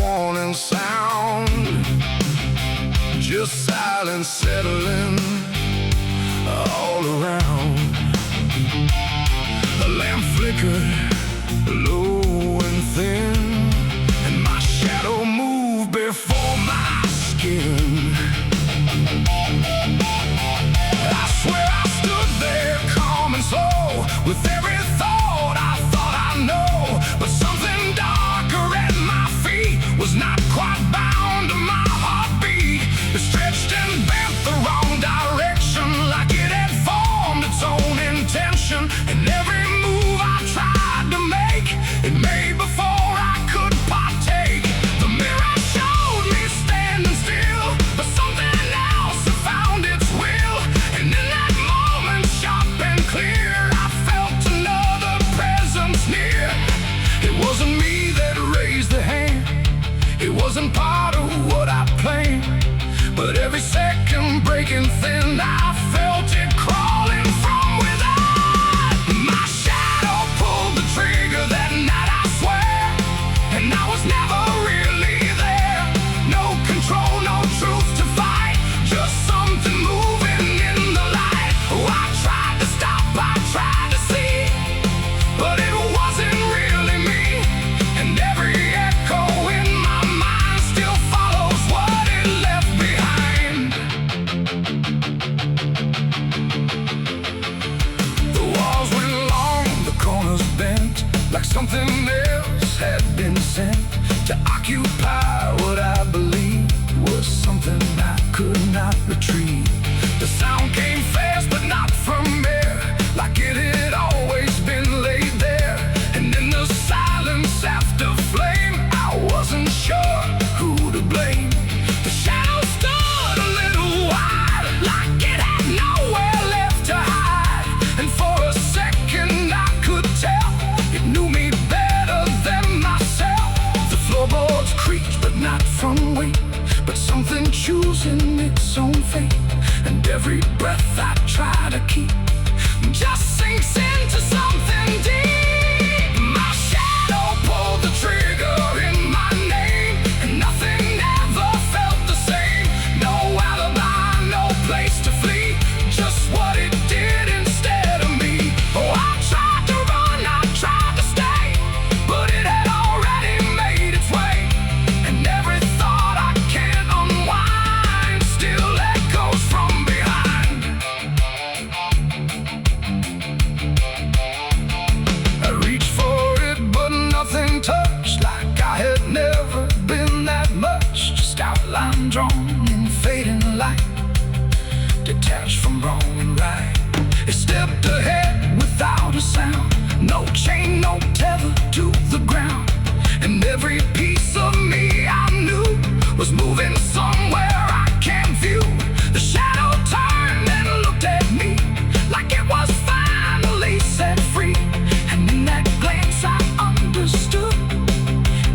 Warning sound, just silence settling all around. The lamp flickered low and thin, and my shadow moved before my skin. I swear I stood there calm and slow, with every thought I thought I know, but something darker at my feet was not quite bound to my heartbeat. It stretched and bent the wrong direction, like it had formed its own intention. And every move I tried to make, it made something else had been sent to occupy what I believed was something I could not retrieve. The sound came fast, but not from air, like it had always been laid there. And in the silence after flame, I wasn't sure who to blame. The shadow stood a little wide, like it had nowhere left to hide. And for a second I could tell it knew me better than myself. The floorboards creaked, but not from weight, but something choosing its own fate. And every breath I try to keep just sinks into something deep. My shadow pulled the trigger in my name, and nothing ever felt the same. No alibi, no place to flee, just what it did instead of me. Oh, I tried to run, I tried to stay, but it had already made its way. And every thought I can't unwind still echoes from behind. I reached for it, but nothing touched, like I had never been that much. Just outline drawn in fading light, detached from wrong and right. It stepped ahead without a sound, no chain, no tether to the ground. And every piece of me I knew was moving somewhere I can't view. The shadow turned and looked at me like it was finally set free. And in that glance I understood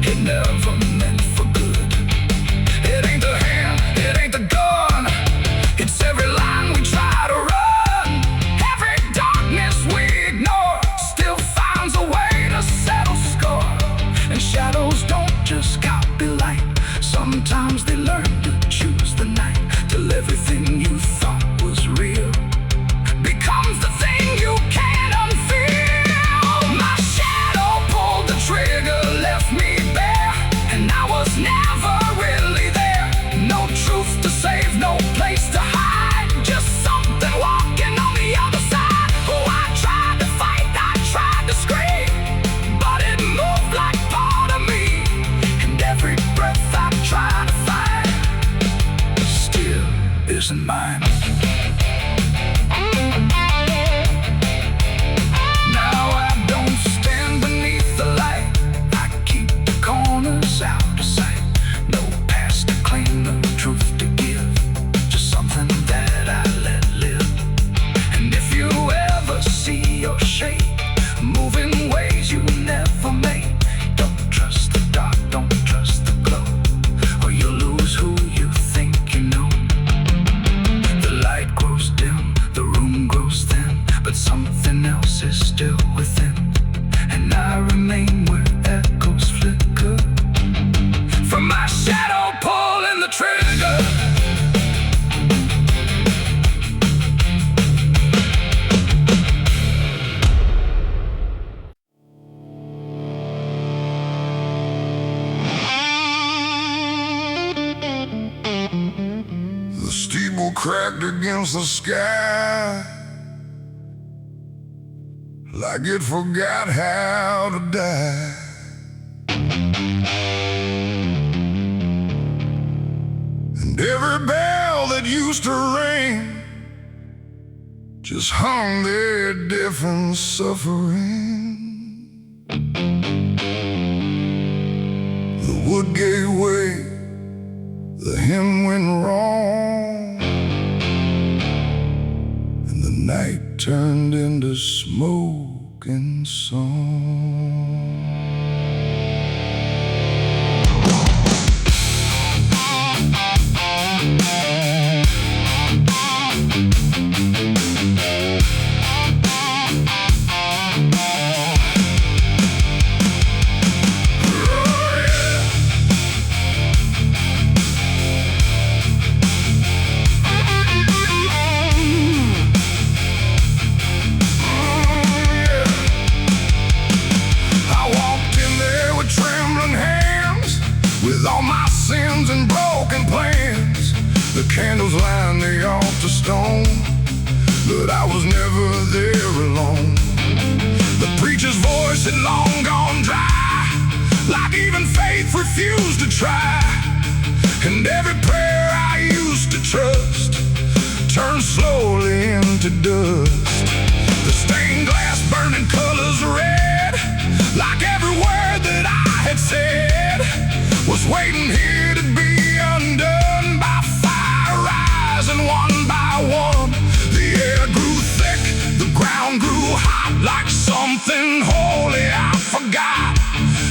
it never meant for good. It ain't the hand, it ain't the gun, it's every line we try to run. Every darkness we ignore still finds a way to settle score. And shadows don't just copy light, sometimes they learn to choose the night, till everything you thought was real becomes the thing you can't unfeel. My shadow pulled the trigger, left me bare, and I was never really there. No truth to save, no place to hide, just something walking on the other side. Oh, I tried to fight, I tried to scream, but it moved like part of me. And every breath I try to fight still isn't mine. Now I don't stand beneath the light, I keep the corners out of sight. No past to claim, no truth to give, just something that I let live. And if you ever see your shape moving ways you never made, don't trust the dark, don't trust the glow, or you'll lose who you think you know. The light grows dim, the room grows thin, but something else is still within. And I remain where echoes flicker from my shadow pulling the trigger. The steeple cracked against the sky, like it forgot how to die. And every bell that used to ring just hung there deaf and suffering. The wood gave way, the hymn went wrong, and the night turned into smoke and song. Candles line the altar stone, but I was never there alone. The preacher's voice had long gone faith refused to try, and every prayer I used to trust turned slowly into dust. The stained glass burning colors red, like every word that I had said was waiting here to be undone by fire rising one by one. The air grew thick, the ground grew hot, like something holy I forgot.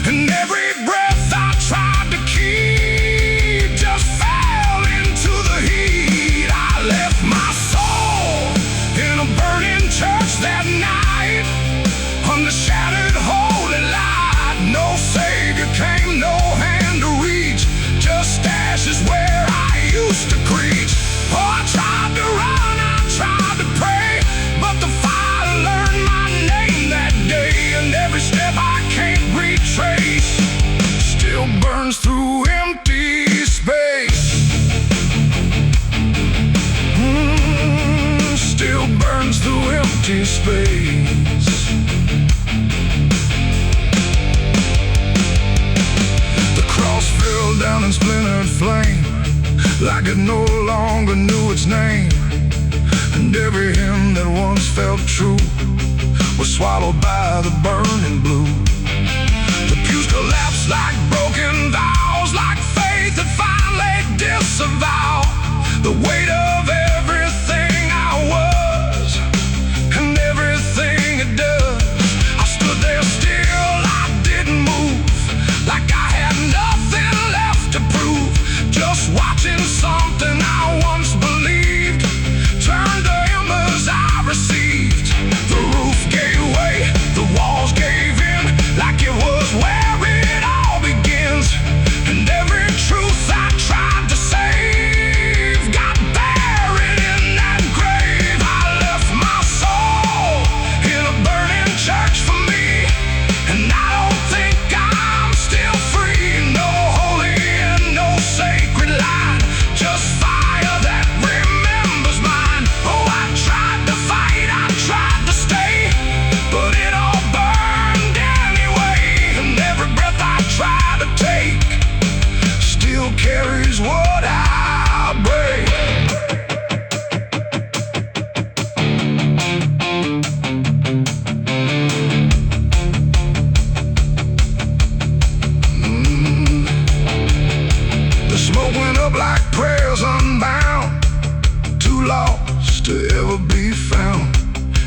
And every breath I tried to keep just fell into the heat. I left my soul in a burning church that night, under shattered holy light. No savior came, no hand to reach, just ashes where I used to preach. Oh, I tried to run, I tried to pray, but the fire learned my name that day, and every step I can't retrace still burns through empty space. Still burns through empty space. The cross fell down in splintered flame, like it no longer knew its name. And every hymn that once felt true was swallowed by the burning blue. The pews collapsed like broken vows, like faith that finally disavowed the weight of everything I was and everything it does. I stood there still, I didn't move, like I had nothing left to prove, just watching something I once believed turn to embers I received. The roof gave way, the walls gave in, like it was where it all begins. And every truth I tried to save got buried in that grave. I left my soul in a burning church for me, and I don't think I'm still free. No holy and no sacred line, just fire that remembers mine. Oh, I tried to fight, I tried to stay, but it all burned anyway. And every breath I try to take still carries what I break. The smoke went up like prayers unbound, too lost to ever be found.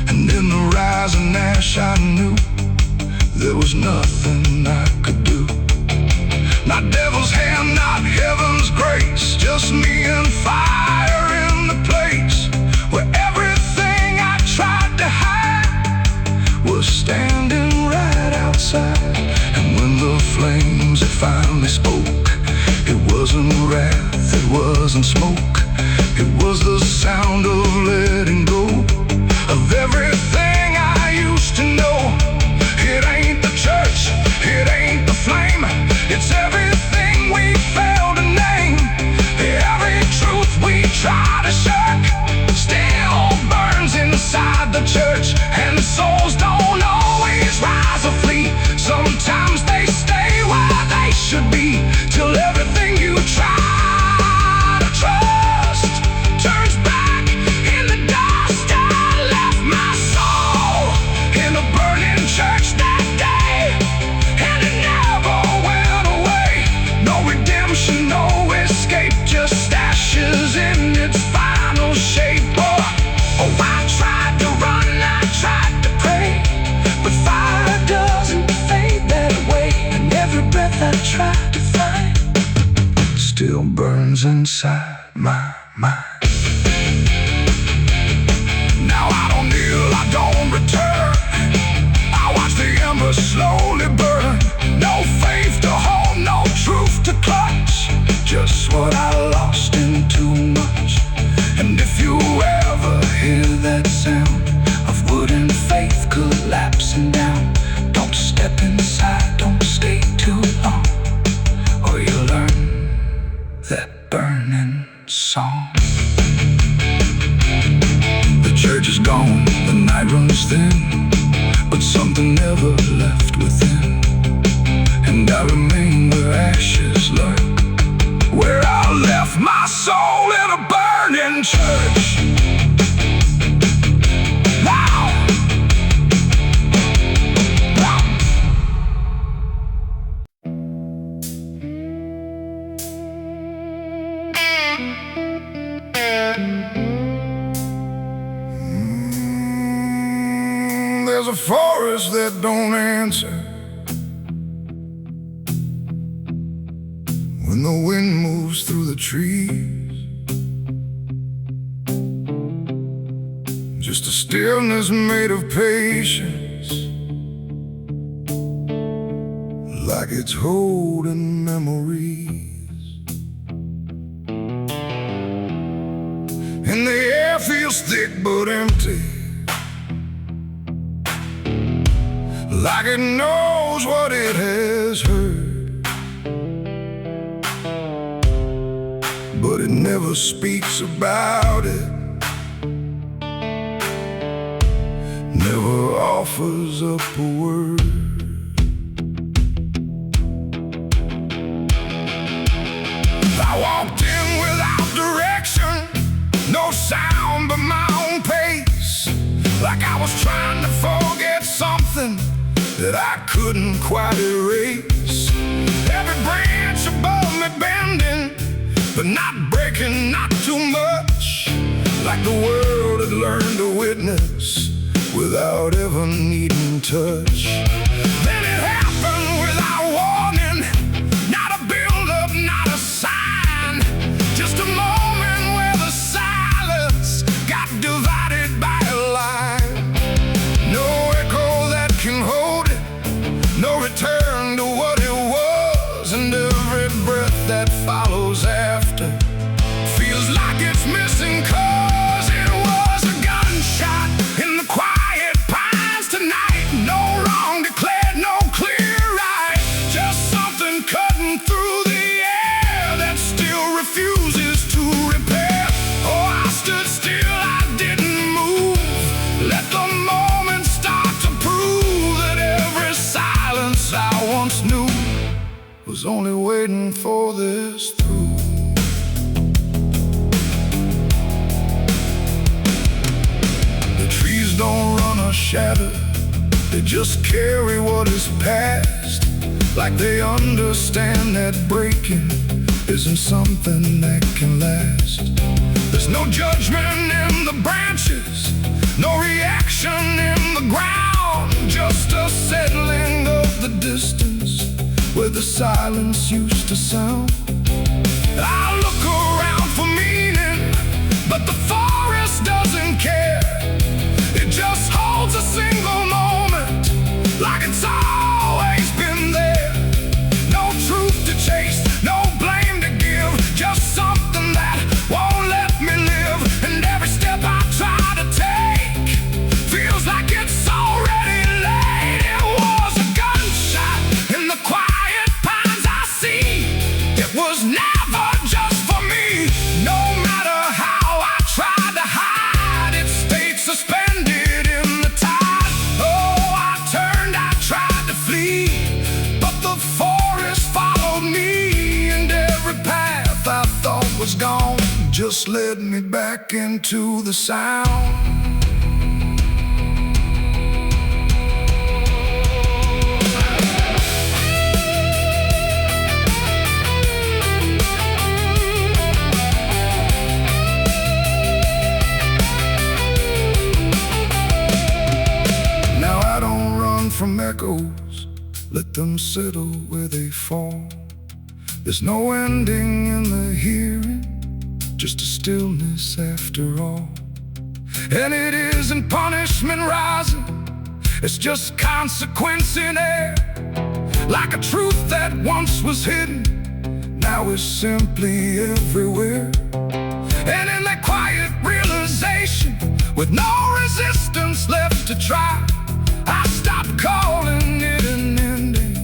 And in the rising ash I knew there was nothing I could do. Not devil's hand, not heaven's grace, just me and fire in the place where everything I tried to hide was standing right outside. And when the flames had finally spoke, it wasn't wrath, it wasn't smoke, it was the sound of letting go of everything I used to know. It ain't the church, it ain't the flame, it's everything we fail to name. Every truth we try to shirk still burns inside the church. And souls don't always rise or flee, sometimes they stay where they should be, till everything you try to trust turns back in the dust. I left my soul in a burning church that day, and it never went away. No redemption, no escape, just ashes in its final shape. Oh, I tried to run, I tried to pray, but fire doesn't fade that way. And every breath I tried to find still burns inside my mind. Now I don't kneel, I don't return, I watch the embers slowly burn. No faith to hold, no truth to clutch, just what I lost in too much. And if you ever hear that sound of wooden faith collapsing down, don't step inside, don't stay too long, or you'll learn that burning song. The church is gone, the night runs thin, but something never left within. And and I remain where ashes lurk, where I left my soul in a burning church. Now, there's a forest that don't answer when the wind moves through the trees. Just a stillness made of patience, like it's holding memories. And the air feels thick but empty, like it knows what it has heard, but it never speaks about it, never offers up a word. I walked in without direction, no sound but my own pace, like I was trying to forget something that I couldn't quite erase. Every branch above me bending, but not breaking, not too much, like the world had learned to witness without ever needing touch. Then it happened without warning, not a build-up, not a sign, just a moment where the silence got divided by a line. No echo that can hold it, no return to what it was, and every breath that follows after feels like it's missing, 'cause it was a gunshot in the quiet pines tonight. No wrong declared, no clear right, just something cutting through the air that still refuses to repair. Oh, I stood still, I didn't move, let the moment start to prove that every silence I once knew was only waiting for this through. The trees don't run or shatter, they just carry what is past, like they understand that breaking isn't something that can last. There's no judgment in the branches, no reaction in the ground, just a settling of the distance where the silence used to sound. I look around for meaning, but the forest doesn't care. It just holds a single moment, like it's always been there. No truth to chase, no blame to give, just something that won't let me live. And every step I try to take feels like it's already late. It was a gunshot in the quiet pines I see. It was never just for me. No matter how I tried to hide, it stayed suspended in the tide. Oh, I turned, I tried to flee, but the forest followed me, and every path I thought was gone just led me back into the sound. Now I don't run from echoes, let them settle where they fall. There's no ending in the hearing, just a stillness after all. And it isn't punishment rising, it's just consequence in air, like a truth that once was hidden, now is simply everywhere. And in that quiet realization, with no resistance left to try, I stopped calling it an ending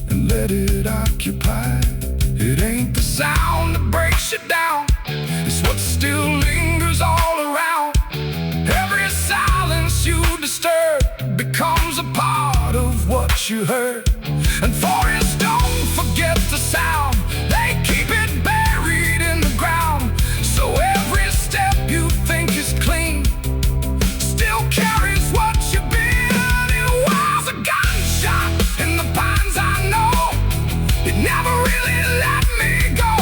and let it occupy. It ain't the sound that breaks you down, it's what still lingers all around. Every silence you disturb becomes a part of what you heard. And forests don't forget the sound, they keep it buried in the ground. So every step you think is clean still carries what you've been. It was a gunshot in the pines, I know. It never really let me go.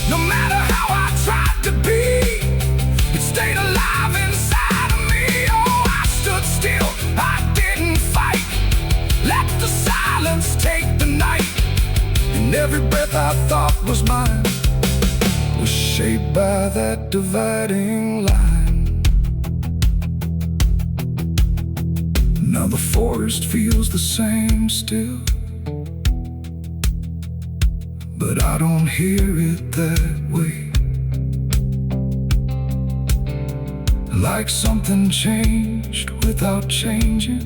No matter how I tried to be, it stayed alive inside of me. Oh, I stood still, I didn't fight. Let the silence take the night. And every breath I thought was mine was shaped by that dividing line. Now the forest feels the same still, but I don't hear it that way. Like something changed without changing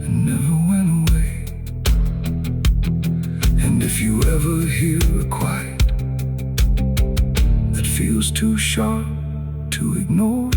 and never went away. And if you ever hear a quiet that feels too sharp to ignore,